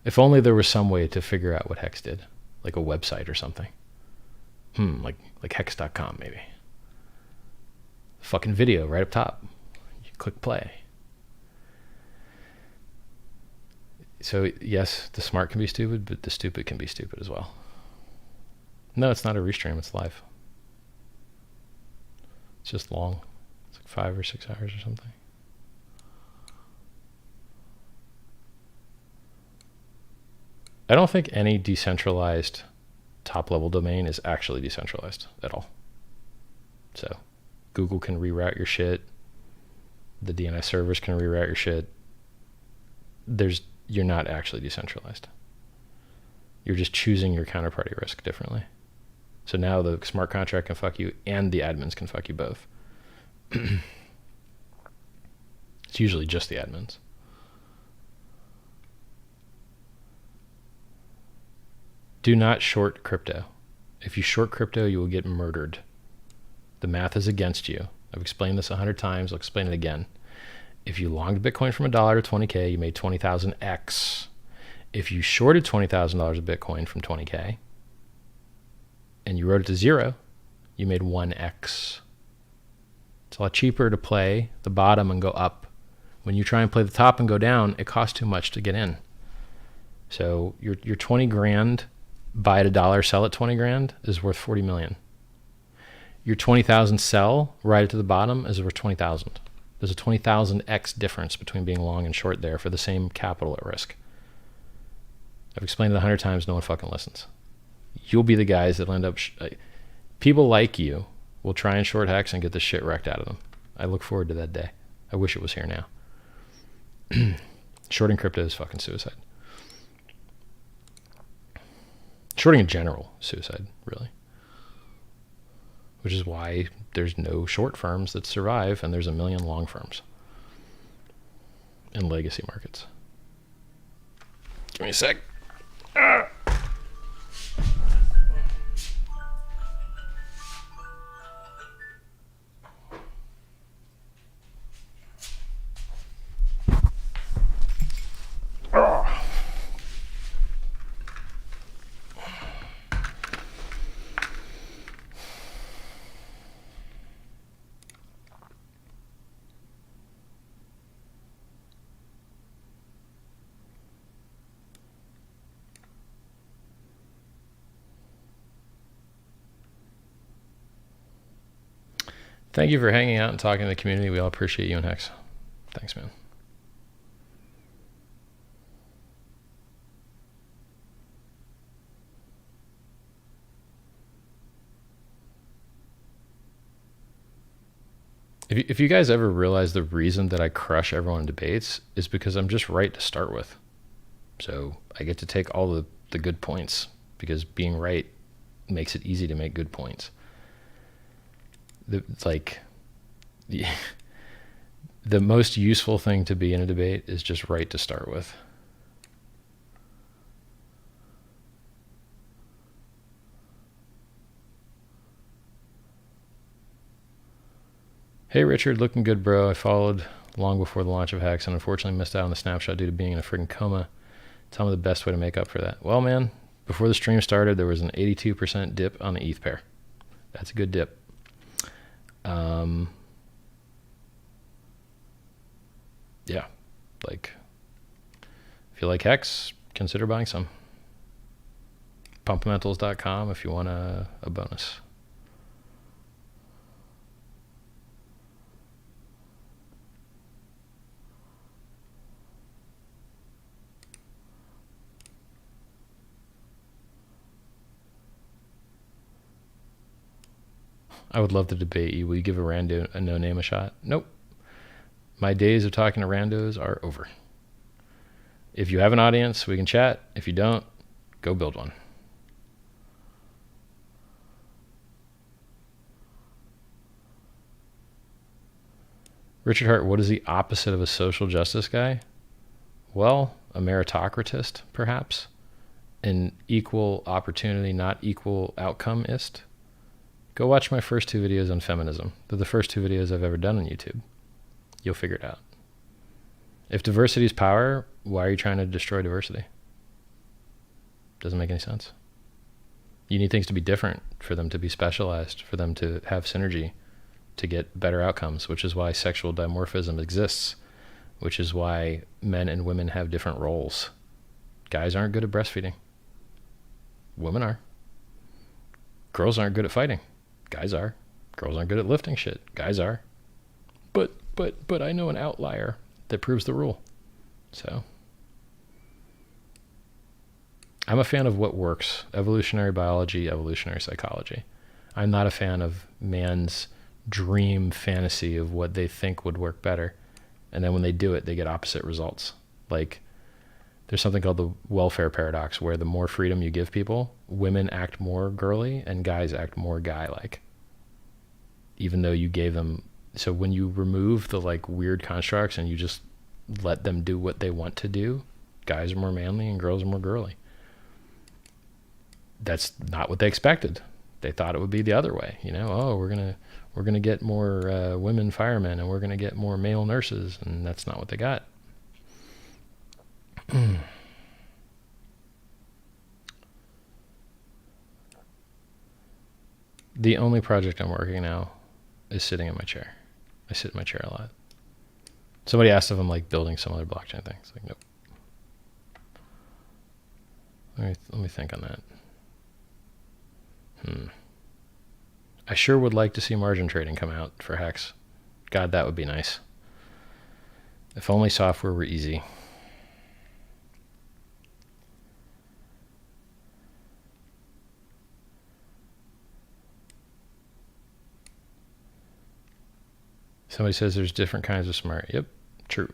If only there was some way to figure out what HEX did, like a website or something. Like hex.com maybe. Fucking video right up top. You click play. So yes, the smart can be stupid, but the stupid can be stupid as well. No, it's not a restream, it's live. It's just long. It's like 5 or 6 hours or something. I don't think any decentralized top-level domain is actually decentralized at all. So Google can reroute your shit. The DNS servers can reroute your shit. You're not actually decentralized. You're just choosing your counterparty risk differently. So now the smart contract can fuck you and the admins can fuck you both. It's usually just the admins. Do not short crypto. If you short crypto, you will get murdered. The math is against you, I've explained this 100 times. I'll explain it again. If you longed Bitcoin from $1 to 20K, you made 20,000x. If you shorted $20,000 of Bitcoin from 20K and you wrote it to 0, you made 1x. It's a lot cheaper to play the bottom and go up. When you try and play the top and go down, it costs too much to get in. So your 20 grand, buy at $1, sell at 20 grand is worth 40 million. Your 20,000 sell, ride it to the bottom is worth 20,000. There's a 20,000x difference between being long and short there for the same capital at risk. I've explained it 100 times, no one fucking listens. You'll be the guys that end up... people like you will try and short HEX and get the shit wrecked out of them. I look forward to that day. I wish it was here now. Shorting crypto is fucking suicide. Shorting in general, suicide, really. Which is why there's no short firms that survive and there's a million long firms in legacy markets. Give me a sec. Ah. Thank you for hanging out and talking to the community. We all appreciate you and HEX. Thanks, man. If you guys ever realize the reason that I crush everyone in debates is because I'm just right to start with. So I get to take all the good points because being right makes it easy to make good points. It's like the most useful thing to be in a debate is just right to start with. Hey Richard, looking good, bro. I followed long before the launch of HEX and unfortunately missed out on the snapshot due to being in a freaking coma. Tell me the best way to make up for that. Well, man, before the stream started, there was an 82% dip on the ETH pair. That's a good dip. Yeah, like, if you like HEX, consider buying some. Pumpamentals.com if you want a bonus. I would love to debate you. Will you give a rando a no name a shot? Nope. My days of talking to randos are over. If you have an audience, we can chat. If you don't, go build one. Richard Hart, what is the opposite of a social justice guy? Well, a meritocratist, perhaps. An equal opportunity, not equal outcomeist. Go watch my first 2 videos on feminism. They're the first 2 videos I've ever done on YouTube. You'll figure it out. If diversity is power, why are you trying to destroy diversity? Doesn't make any sense. You need things to be different for them to be specialized, for them to have synergy, to get better outcomes, which is why sexual dimorphism exists, which is why men and women have different roles. Guys aren't good at breastfeeding. Women are. Girls aren't good at fighting. Guys are. Girls aren't good at lifting shit. Guys are. But I know an outlier that proves the rule. So I'm a fan of what works. Evolutionary biology, evolutionary psychology. I'm not a fan of man's dream fantasy of what they think would work better. And then when they do it, they get opposite results. Like, there's something called the welfare paradox, where the more freedom you give people, women act more girly and guys act more guy-like. Even though you gave them... So when you remove the like weird constructs and you just let them do what they want to do, guys are more manly and girls are more girly. That's not what they expected. They thought it would be the other way. You know, oh, we're we're going to get more women firemen, and we're going to get more male nurses, and that's not what they got. The only project I'm working now is sitting in my chair. I sit in my chair a lot. Somebody asked if I'm like building some other blockchain thing. It's like, nope. Let me think on that. I sure would like to see margin trading come out for HEX. God, that would be nice. If only software were easy. Somebody says there's different kinds of smart. Yep, true.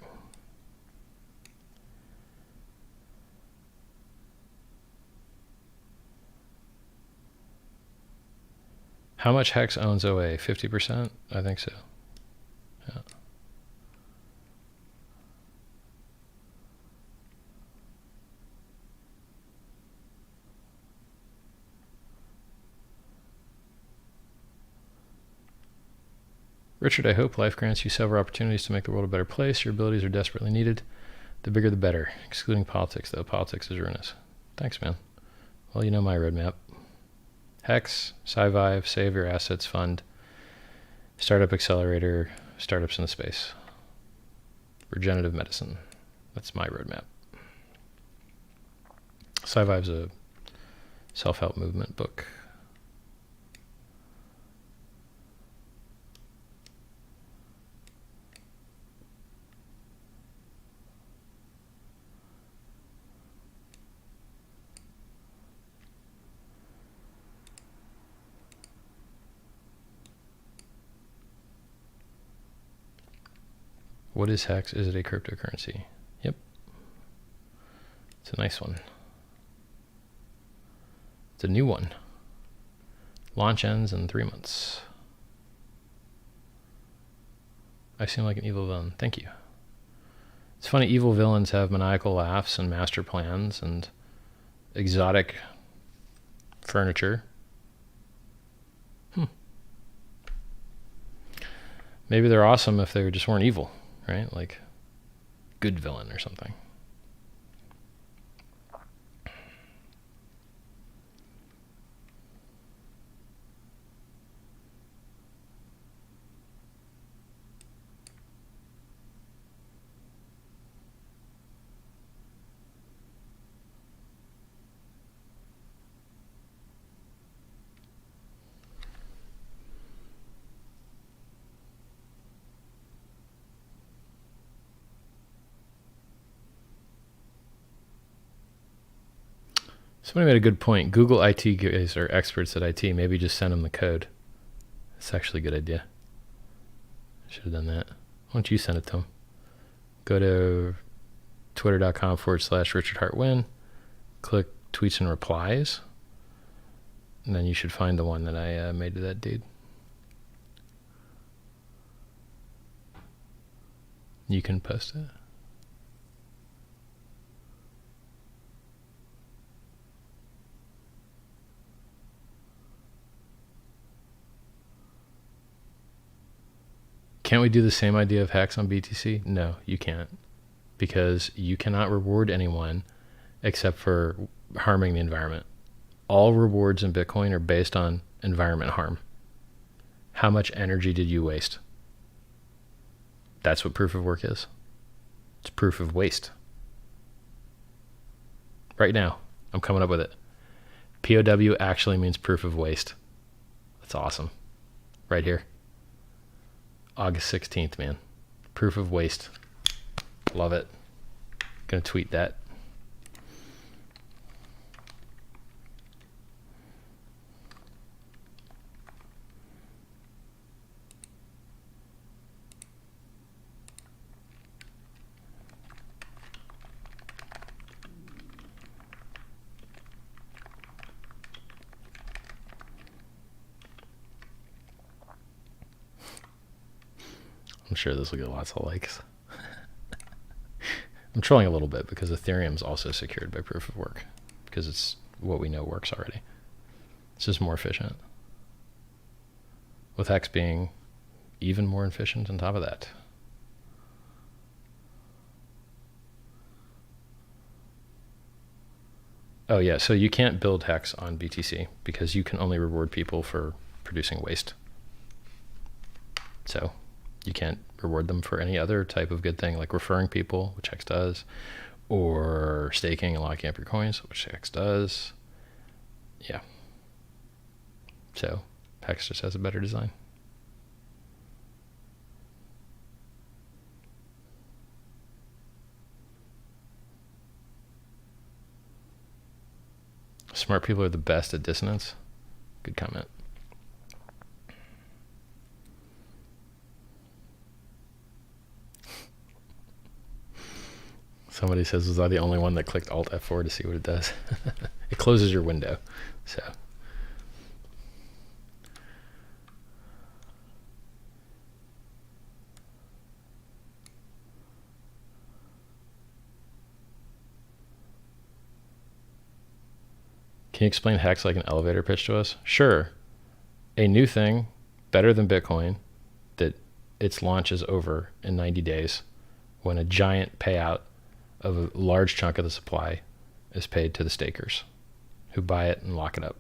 How much HEX owns OA? 50%? I think so. Yeah. Richard, I hope life grants you several opportunities to make the world a better place. Your abilities are desperately needed. The bigger the better. Excluding politics, though. Politics is ruinous. Thanks, man. Well, you know my roadmap. HEX, Scivive, Save Your Assets Fund, Startup Accelerator, startups in the space. Regenerative medicine. That's my roadmap. Scivive's a self-help movement book. What is HEX? Is it a cryptocurrency? Yep. It's a nice one. It's a new one. Launch ends in 3 months. I seem like an evil villain. Thank you. It's funny, evil villains have maniacal laughs and master plans and exotic furniture. Maybe they're awesome if they just weren't evil. Right? Like good villain or something. Somebody made a good point. Google IT guys are experts at IT. Maybe just send them the code. That's actually a good idea. I should have done that. Why don't you send it to them? Go to twitter.com/RichardHartWin. Click tweets and replies. And then you should find the one that I made to that dude. You can post it. Can't we do the same idea of HEX on BTC? No, you can't. Because you cannot reward anyone except for harming the environment. All rewards in Bitcoin are based on environment harm. How much energy did you waste? That's what proof of work is. It's proof of waste. Right now, I'm coming up with it. POW actually means proof of waste. That's awesome. Right here. August 16th, man. Proof of waste. Love it. Gonna tweet that. I'm sure this will get lots of likes. I'm trolling a little bit because Ethereum's also secured by proof of work because it's what we know works already. It's just more efficient. with HEX being even more efficient on top of that. Oh yeah, so you can't build HEX on BTC because you can only reward people for producing waste. So you can't reward them for any other type of good thing, like referring people, which HEX does, or staking and locking up your coins, which HEX does. Yeah. So HEX just has a better design. Smart people are the best at dissonance. Good comment. Somebody says, was I the only one that clicked Alt F4 to see what it does? It closes your window. So can you explain HEX like an elevator pitch to us? Sure. A new thing, better than Bitcoin, that its launch is over in 90 days when a giant payout of a large chunk of the supply is paid to the stakers who buy it and lock it up.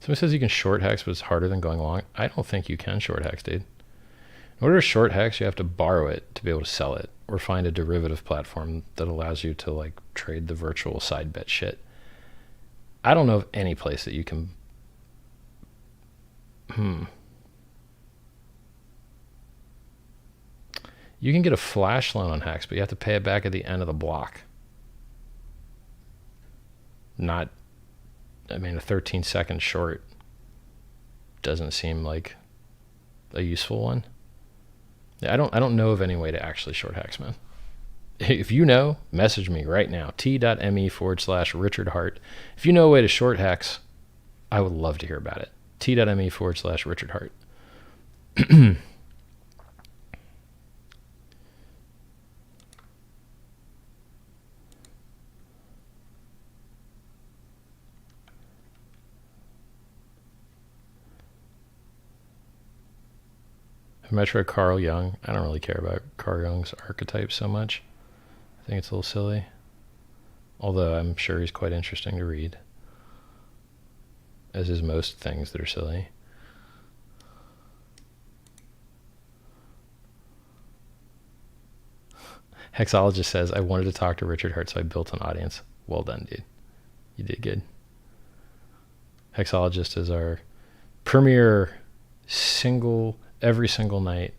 Somebody says you can short HEX, but it's harder than going long. I don't think you can short HEX, dude. In order to short HEX, you have to borrow it to be able to sell it, or find a derivative platform that allows you to like trade the virtual side bet shit. I don't know of any place that you can. You can get a flash loan on HEX, but you have to pay it back at the end of the block. Not, I mean, a 13-second short doesn't seem like a useful one. I don't know of any way to actually short HEX, man. If you know, message me right now, t.me/Richard Hart. If you know a way to short HEX, I would love to hear about it. t.me/Richard Hart. Metro Carl Jung. I don't really care about Carl Jung's archetypes so much. I think it's a little silly. Although I'm sure he's quite interesting to read. As is most things that are silly. Hexologist says, I wanted to talk to Richard Hart, so I built an audience. Well done, dude. You did good. Hexologist is our premier every single night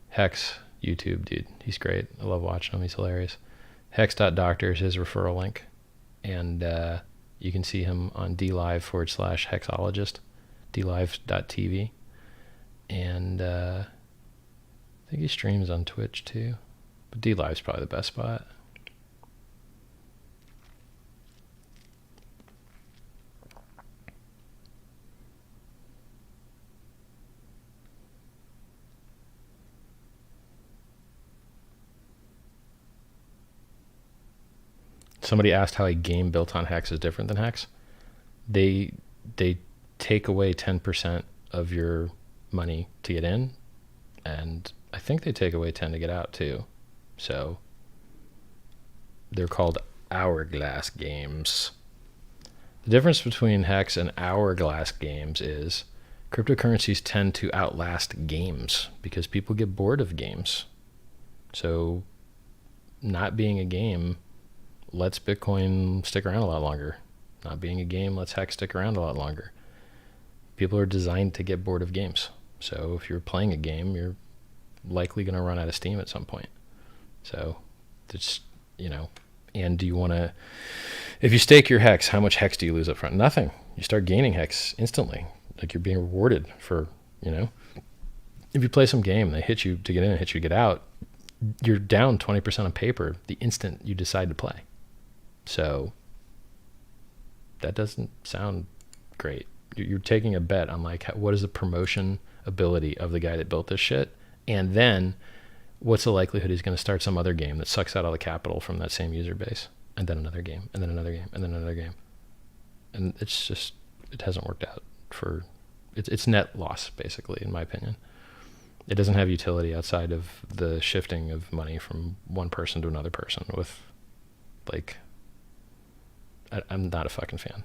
HEX YouTube dude. He's great. I love watching him. He's hilarious. Hex.doctor is his referral link. And you can see him on DLive/Hexologist, DLive.tv. And I think he streams on Twitch too. But DLive's probably the best spot. Somebody asked how a game built on HEX is different than HEX. They take away 10% of your money to get in, and I think they take away 10 to get out too. So they're called hourglass games. The difference between HEX and hourglass games is cryptocurrencies tend to outlast games because people get bored of games. So not being a game lets Bitcoin stick around a lot longer. Not being a game lets HEX stick around a lot longer. People are designed to get bored of games. So if you're playing a game, you're likely going to run out of steam at some point. So it's, and do you want to, if you stake your HEX, how much HEX do you lose up front? Nothing. You start gaining HEX instantly. Like you're being rewarded for, if you play some game, they hit you to get in and hit you to get out, you're down 20% on paper the instant you decide to play. So that doesn't sound great. You're taking a bet on like, what is the promotion ability of the guy that built this shit? And then what's the likelihood he's going to start some other game that sucks out all the capital from that same user base, and then another game, and then another game, and then another game, and it's just, it hasn't worked out for, it's net loss basically, in my opinion. It doesn't have utility outside of the shifting of money from one person to another person with, like, I'm not a fucking fan.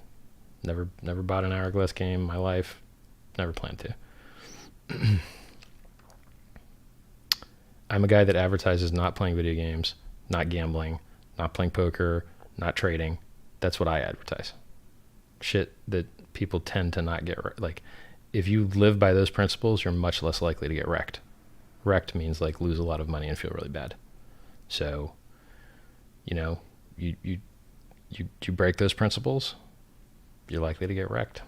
Never bought an Hourglass game in my life. Never planned to. I'm a guy that advertises not playing video games, not gambling, not playing poker, not trading. That's what I advertise. Shit that people tend to not get, like, if you live by those principles, you're much less likely to get wrecked. Wrecked means like lose a lot of money and feel really bad. So, you know, you break those principles, you're likely to get wrecked.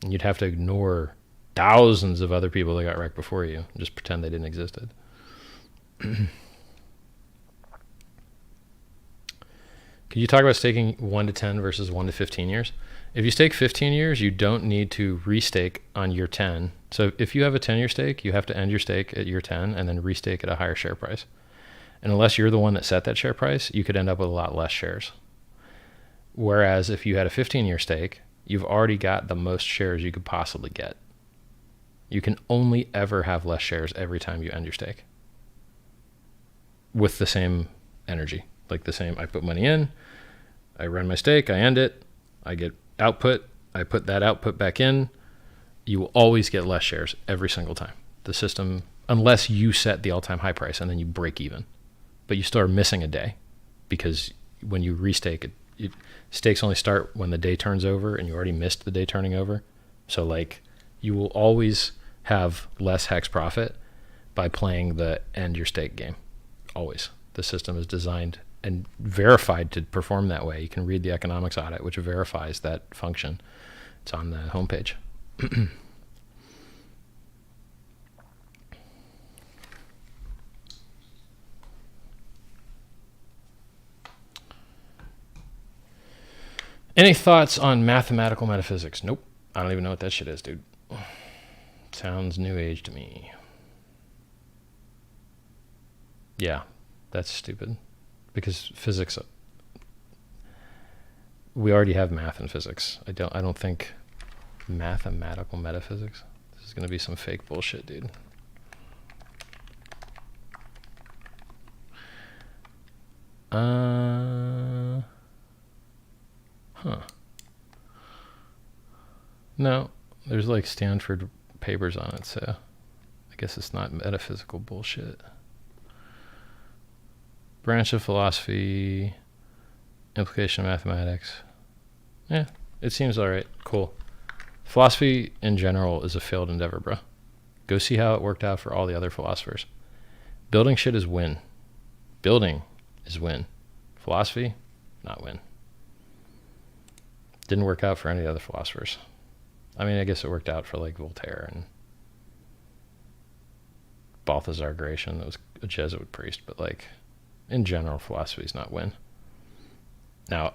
And you'd have to ignore thousands of other people that got wrecked before you and just pretend they didn't exist. Could you talk about staking 1 to 10 versus 1 to 15 years? If you stake 15 years, you don't need to restake on year 10. So if you have a 10-year stake, you have to end your stake at year 10 and then restake at a higher share price. And unless you're the one that set that share price, you could end up with a lot less shares. Whereas if you had a 15-year stake, you've already got the most shares you could possibly get. You can only ever have less shares every time you end your stake with the same energy, like the same, I put money in, I run my stake, I end it, I get output, I put that output back in. You will always get less shares every single time. The system, unless you set the all-time high price and then you break even, but you still are missing a day because when you restake it, stakes only start when the day turns over and you already missed the day turning over. So like you will always have less HEX profit by playing the end your stake game. Always. The system is designed and verified to perform that way. You can read the economics audit, which verifies that function. It's on the homepage. Any thoughts on mathematical metaphysics? Nope. I don't even know what that shit is, dude. Sounds new age to me. Yeah, that's stupid. Because physics, we already have math and physics. I don't think mathematical metaphysics. This is gonna be some fake bullshit, dude. No, there's like Stanford papers on it, so I guess it's not metaphysical bullshit. Branch of philosophy, implication of mathematics. Yeah, it seems all right. Cool. Philosophy in general is a failed endeavor, bro. Go see how it worked out for all the other philosophers. Building shit is win. Building is win. Philosophy, not win. Didn't work out for any other philosophers. I mean, I guess it worked out for like Voltaire and Balthazar Gracian, that was a Jesuit priest, but like in general, philosophy is not win. Now,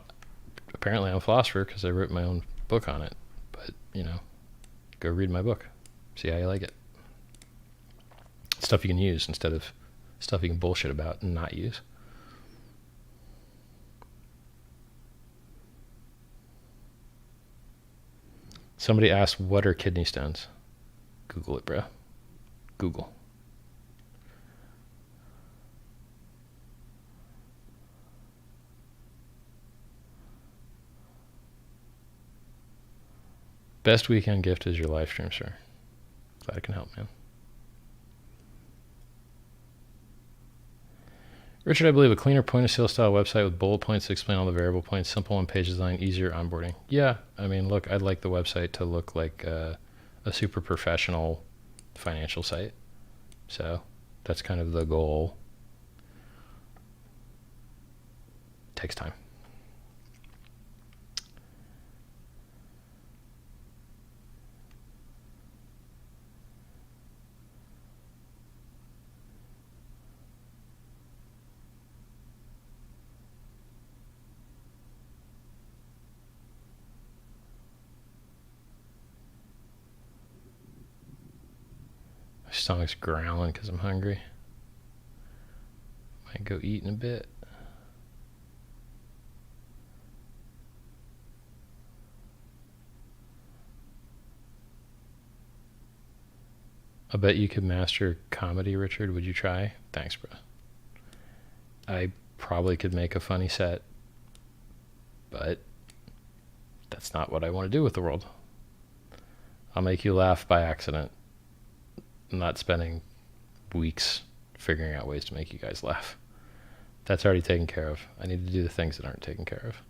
apparently I'm a philosopher because I wrote my own book on it, but you know, go read my book, see how you like it. Stuff you can use instead of stuff you can bullshit about and not use. Somebody asked, what are kidney stones? Google it, bro. Google. Best weekend gift is your live stream, sir. Glad I can help, man. Richard, I believe a cleaner point-of-sale style website with bullet points to explain all the variable points, simple one-page design, easier onboarding. Yeah, I mean, look, I'd like the website to look like a super professional financial site. So that's kind of the goal. Takes time. stomach's growling because I'm hungry. Might go eat in a bit. I bet you could master comedy, Richard. Would you try? Thanks, bro. I probably could make a funny set, but that's not what I want to do with the world. I'll make you laugh by accident. I'm not spending weeks figuring out ways to make you guys laugh. That's already taken care of. I need to do the things that aren't taken care of.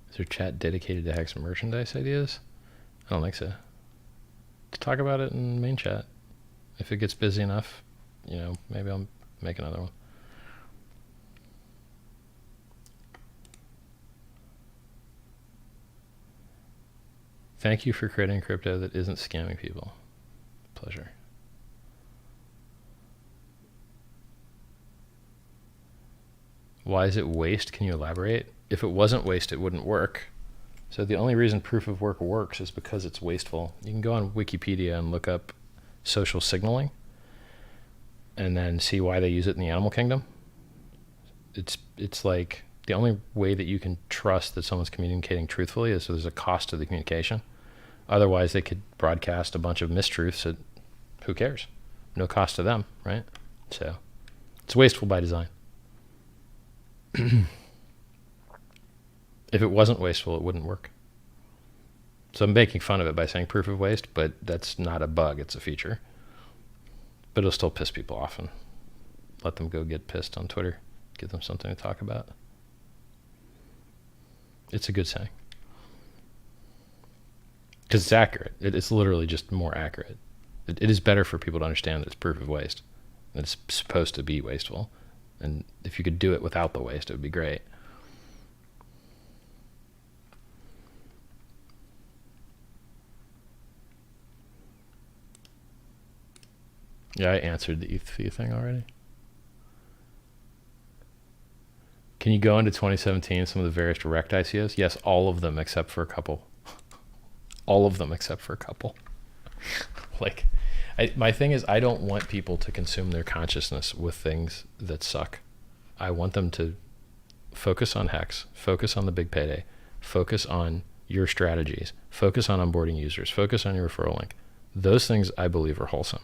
Is there chat dedicated to HEX merchandise ideas? I don't think so. To talk about it in main chat. If it gets busy enough, you know, maybe I'll make another one. Thank you for creating crypto that isn't scamming people. Pleasure. Why is it waste? Can you elaborate? If it wasn't waste, it wouldn't work. So the only reason proof of work works is because it's wasteful. You can go on Wikipedia and look up social signaling and then see why they use it in the animal kingdom. It's like the only way that you can trust that someone's communicating truthfully is so there's a cost to the communication. Otherwise, they could broadcast a bunch of mistruths that, who cares? No cost to them, right? So it's wasteful by design. If it wasn't wasteful, it wouldn't work. So I'm making fun of it by saying proof of waste, but that's not a bug, it's a feature. But it'll still piss people off and let them go get pissed on Twitter. Give them something to talk about. It's a good saying. Because it's accurate. It's literally just more accurate. It is better for people to understand that it's proof of waste. It's supposed to be wasteful. And if you could do it without the waste, it would be great. Yeah, I answered the ETH fee thing already. Can you go into 2017 some of the various REKT ICOs? Yes, all of them except for a couple. All of them except for a couple. Like, my thing is I don't want people to consume their consciousness with things that suck. I want them to focus on HEX, focus on the big payday, focus on your strategies, focus on onboarding users, focus on your referral link. Those things I believe are wholesome.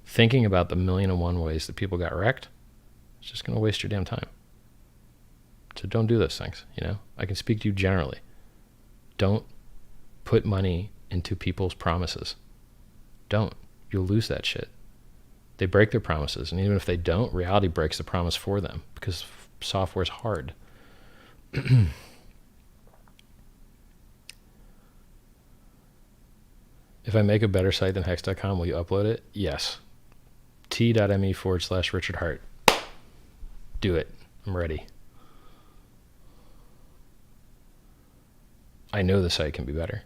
Thinking about the 1,000,001 ways that people got wrecked, it's just going to waste your damn time. So don't do those things, you know? I can speak to you generally. Don't put money into people's promises. Don't. You'll lose that shit. They break their promises, and even if they don't, reality breaks the promise for them because software's hard. If I make a better site than hex.com, will you upload it? Yes. t.me/Richard Hart. Do it. I'm ready. I know the site can be better.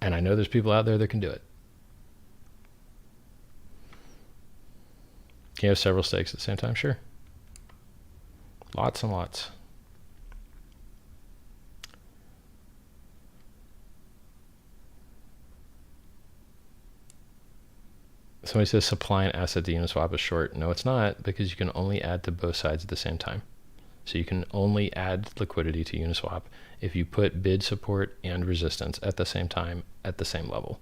And I know there's people out there that can do it. Can you have several stakes at the same time? Sure. Lots and lots. Somebody says supply and asset to Uniswap is short. No, it's not, because you can only add to both sides at the same time. So you can only add liquidity to Uniswap if you put bid support and resistance at the same time at the same level.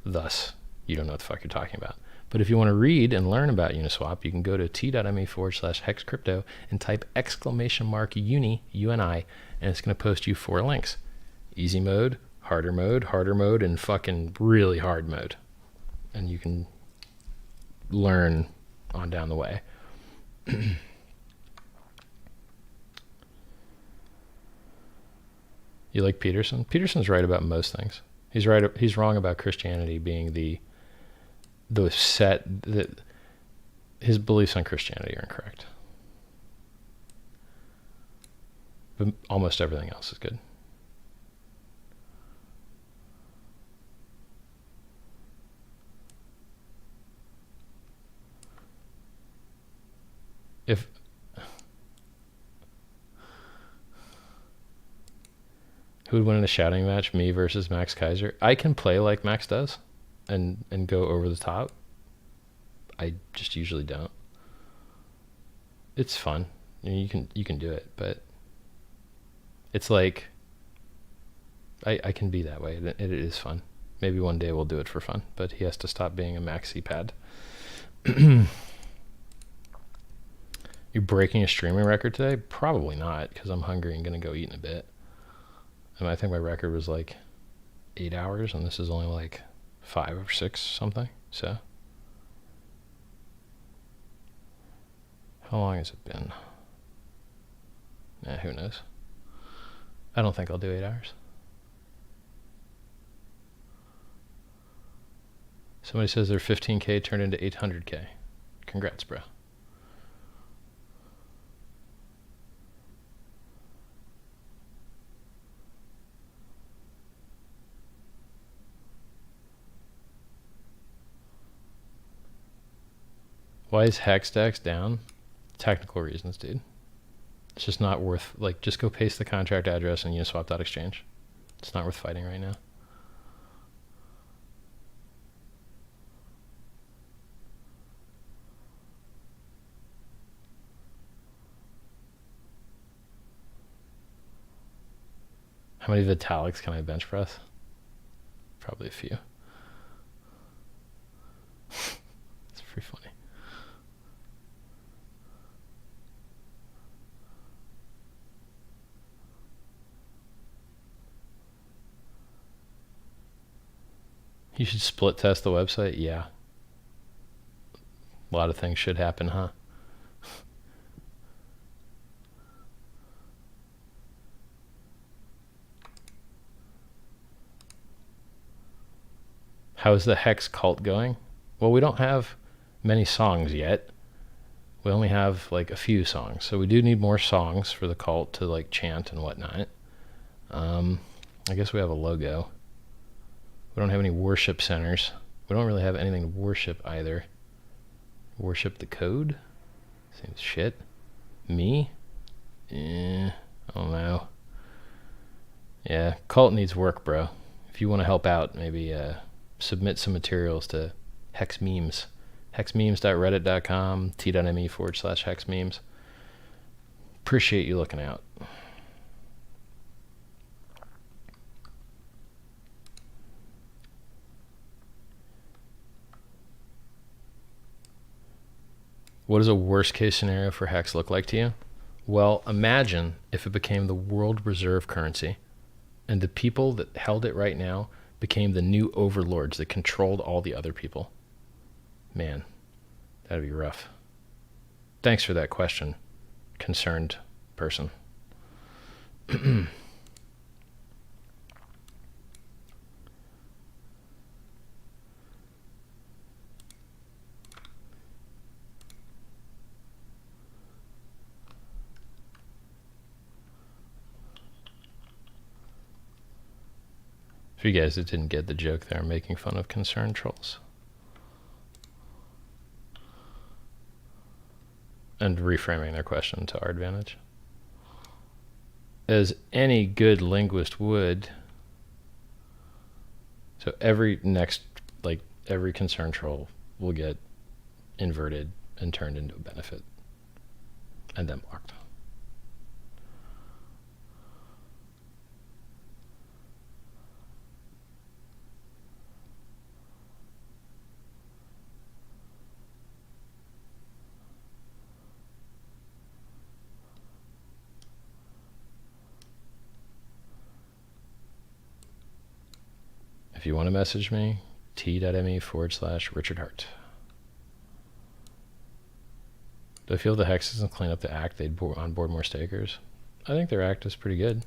Thus, you don't know what the fuck you're talking about. But if you want to read and learn about Uniswap, you can go to t.me/HEX Crypto and type !UNI, UNI, and it's going to post you 4 links. Easy mode, harder mode, and fucking really hard mode. And you can learn on down the way. You like Peterson? Peterson's right about most things. He's right. He's wrong about Christianity being the set that his beliefs on Christianity are incorrect. But almost everything else is good. If Who would win in a shouting match? Me versus Max Kaiser. I can play like Max does and go over the top. I just usually don't. It's fun. I mean, you can do it, but it's like I can be that way. It is fun. Maybe one day we'll do it for fun, but he has to stop being a maxi pad. You breaking a streaming record today? Probably not, because I'm hungry and gonna go eat in a bit. And I think my record was like 8 hours, and this is only like 5 or 6 something. So how long has it been? Who knows? I don't think I'll do 8 hours. Somebody says their 15K turned into 800K. Congrats, bro. Why is HEXdex down? Technical reasons, dude. It's just not worth, like, just go paste the contract address in uniswap.exchange. It's not worth fighting right now. How many Vitalics can I bench press? Probably a few. It's pretty funny. You should split test the website? Yeah. A lot of things should happen, huh? How is the HEX Cult going? Well, we don't have many songs yet. We only have like a few songs. So we do need more songs for the cult to like chant and whatnot. I guess we have a logo. We don't have any worship centers. We don't really have anything to worship either. Worship the code? Seems shit. Me? I don't know. Yeah, cult needs work, bro. If you want to help out, maybe submit some materials to HEX Memes. HEXmemes.reddit.com, t.me/HEX Memes. Appreciate you looking out. What does a worst case scenario for HEX look like to you? Well, imagine if it became the world reserve currency and the people that held it right now became the new overlords that controlled all the other people. Man, that'd be rough. Thanks for that question, concerned person. For you guys that didn't get the joke there, I'm making fun of concerned trolls. And reframing their question to our advantage. As any good linguist would, so every concerned troll will get inverted and turned into a benefit and then blocked. If you want to message me, t.me/Richard Hart. Do I feel the HEX doesn't clean up the act, they'd onboard more stakers? I think their act is pretty good.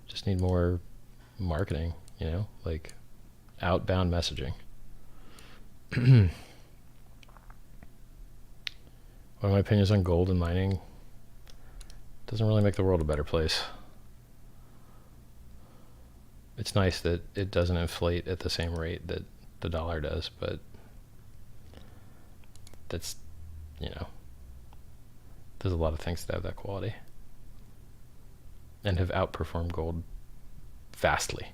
Just need more marketing, you know, like outbound messaging. What are my opinions on gold and mining? Doesn't really make the world a better place. It's nice that it doesn't inflate at the same rate that the dollar does, but that's, you know, there's a lot of things that have that quality and have outperformed gold vastly.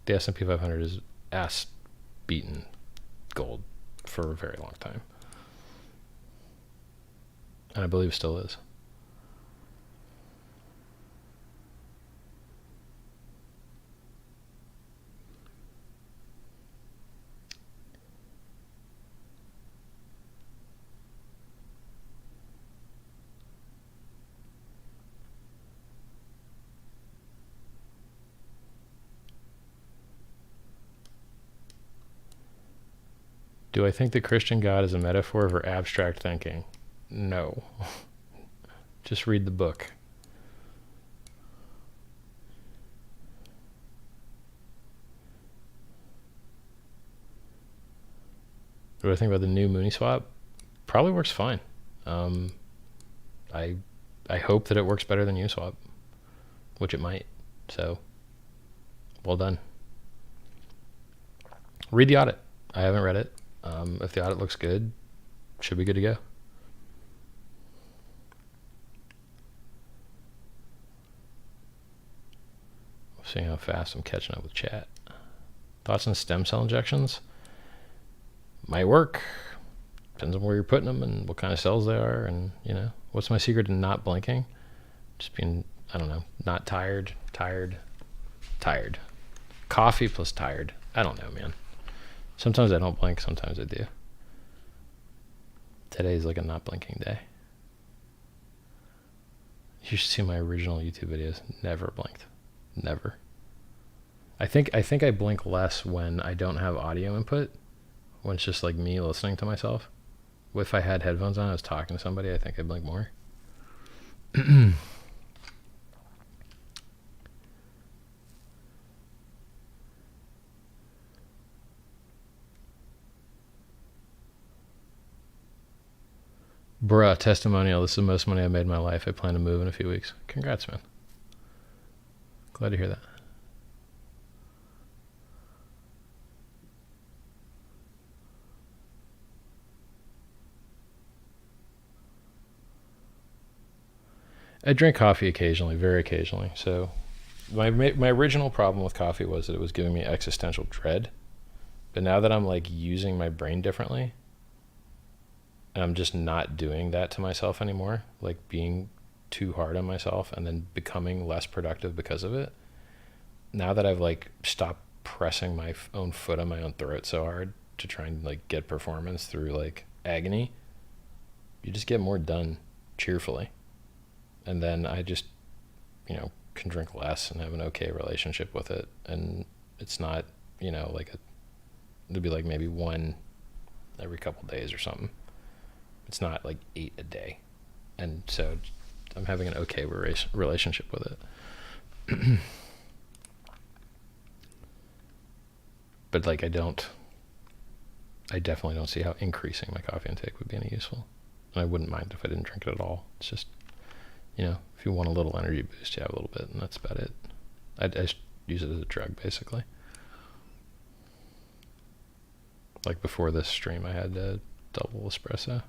The S&P 500 is ass-beaten gold for a very long time. And I believe still is. Do I think the Christian God is a metaphor for abstract thinking? No. Just read the book. What do I think about the new Mooniswap? Probably works fine. I hope that it works better than UniSwap, which it might. So, well done. Read the audit. I haven't read it. If the audit looks good, should be good to go. Seeing how fast I'm catching up with chat. Thoughts on stem cell injections? Might work. Depends on where you're putting them and what kind of cells they are, and you know, what's my secret to not blinking? Just being, I don't know, not tired. Coffee plus tired. I don't know, man. Sometimes I don't blink, sometimes I do. Today's like a not blinking day. You should see my original YouTube videos. Never blinked. Never. I think I blink less when I don't have audio input, when it's just like me listening to myself. If I had headphones on, I was talking to somebody, I think I'd blink more. Bruh, testimonial. This is the most money I've made in my life. I plan to move in a few weeks. Congrats, man. Glad to hear that. I drink coffee occasionally, very occasionally. So my original problem with coffee was that it was giving me existential dread. But now that I'm like using my brain differently, and I'm just not doing that to myself anymore, like being too hard on myself and then becoming less productive because of it. Now that I've like stopped pressing my own foot on my own throat so hard to try and like get performance through like agony, you just get more done cheerfully. And then I just, you know, can drink less and have an okay relationship with it. And it's not, you know, like it'd be like maybe one every couple days or something. It's not like 8 a day. And so I'm having an okay relationship with it. But like I definitely don't see how increasing my coffee intake would be any useful. And I wouldn't mind if I didn't drink it at all. It's just, you know, if you want a little energy boost, you have a little bit, and that's about it. I just use it as a drug, basically. Like before this stream, I had a double espresso.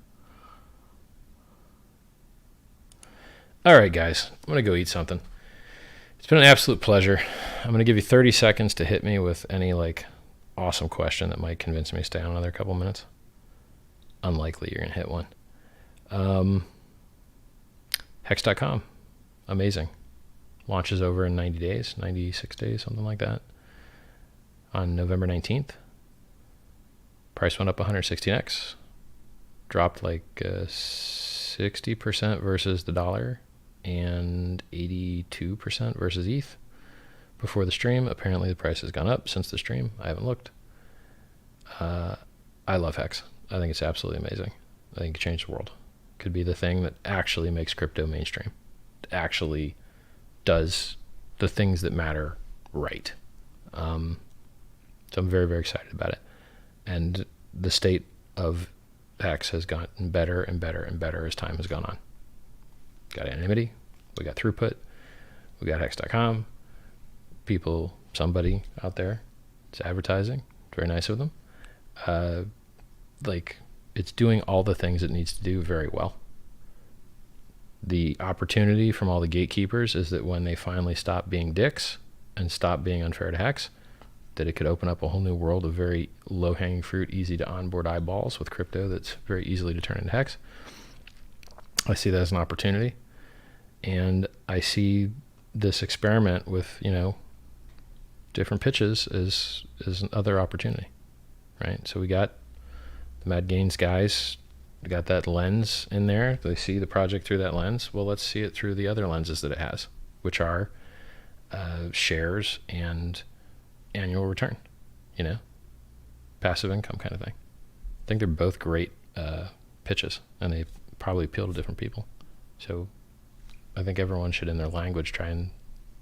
All right, guys, I'm going to go eat something. It's been an absolute pleasure. I'm going to give you 30 seconds to hit me with any like awesome question that might convince me to stay on another couple minutes. Unlikely you're going to hit one. HEX.com. Amazing. Launches over in 90 days, 96 days, something like that. On November 19th. Price went up 116x. Dropped like 60% versus the dollar and 82% versus ETH before the stream. Apparently the price has gone up since the stream. I haven't looked. I love HEX. I think it's absolutely amazing. I think it changed the world. Could be the thing that actually makes crypto mainstream. It actually does the things that matter right. So I'm very, very excited about it. And the state of HEX has gotten better and better and better as time has gone on. Got anonymity, we got throughput, we got HEX.com. People, somebody out there, it's advertising. It's very nice of them. Like, it's doing all the things it needs to do very well. The opportunity from all the gatekeepers is that when they finally stop being dicks and stop being unfair to HEX, that it could open up a whole new world of very low-hanging fruit, easy to onboard eyeballs with crypto that's very easily to turn into HEX. I see that as an opportunity. And I see this experiment with, you know, different pitches as another opportunity, right? So we got the Mad Gains guys, we got that lens in there. They see the project through that lens. Well, let's see it through the other lenses that it has, which are shares and annual return, you know, passive income kind of thing. I think they're both great pitches, and they probably appeal to different people. So I think everyone should, in their language, try and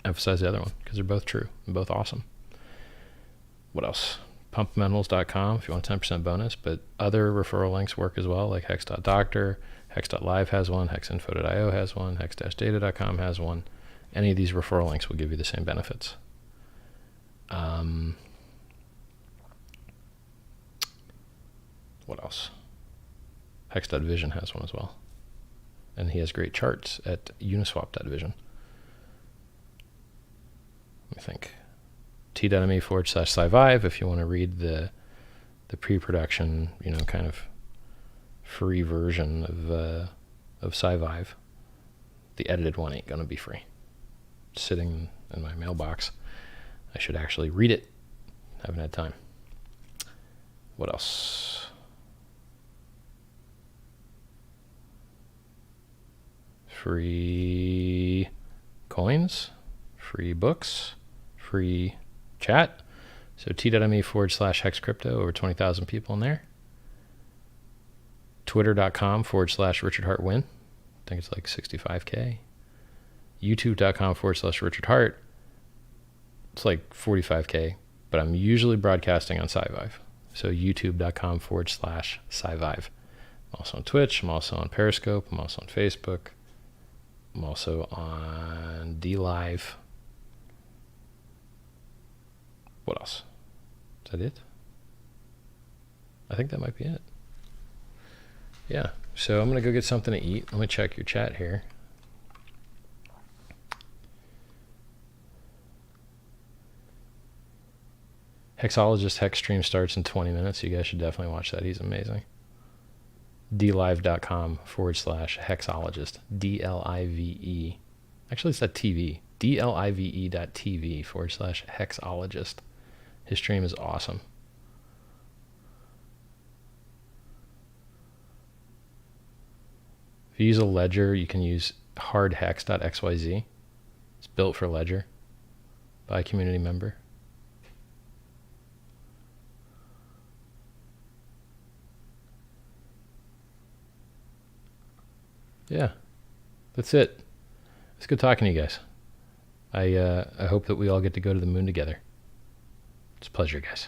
emphasize the other one, because they're both true and both awesome. What else? pumpmentals.com if you want a 10% bonus, but other referral links work as well, like hex.doctor, hex.live has one, hexinfo.io has one, hex-data.com has one. Any of these referral links will give you the same benefits. What else? Hex.vision has one as well. And he has great charts at uniswap.vision. Let me think. t.me/sci5 if you want to read the pre-production, you know, kind of free version of sci5. The edited one ain't gonna be free. It's sitting in my mailbox. I should actually read it. Haven't had time. What else? Free coins, free books, free chat. So t.me/hex crypto, over 20,000 people in there. Twitter.com/Richard Hart win. I think it's like 65K. YouTube.com/Richard Hart. It's like 45K, but I'm usually broadcasting on sci5. So youtube.com/sci5. I'm also on Twitch. I'm also on Periscope. I'm also on Facebook. I'm also on DLive. What else? Is that it? I think that might be it. Yeah. So I'm going to go get something to eat. Let me check your chat here. Hexologist Hex stream starts in 20 minutes. You guys should definitely watch that. He's amazing. dlive.com/Hexologist. DLIVE. Actually, it's that TV. DLIVE.TV/Hexologist. His stream is awesome. If you use a ledger, you can use hardhex.xyz. It's built for Ledger by a community member. Yeah, that's it. It's good talking to you guys. I hope that we all get to go to the moon together. It's a pleasure, guys.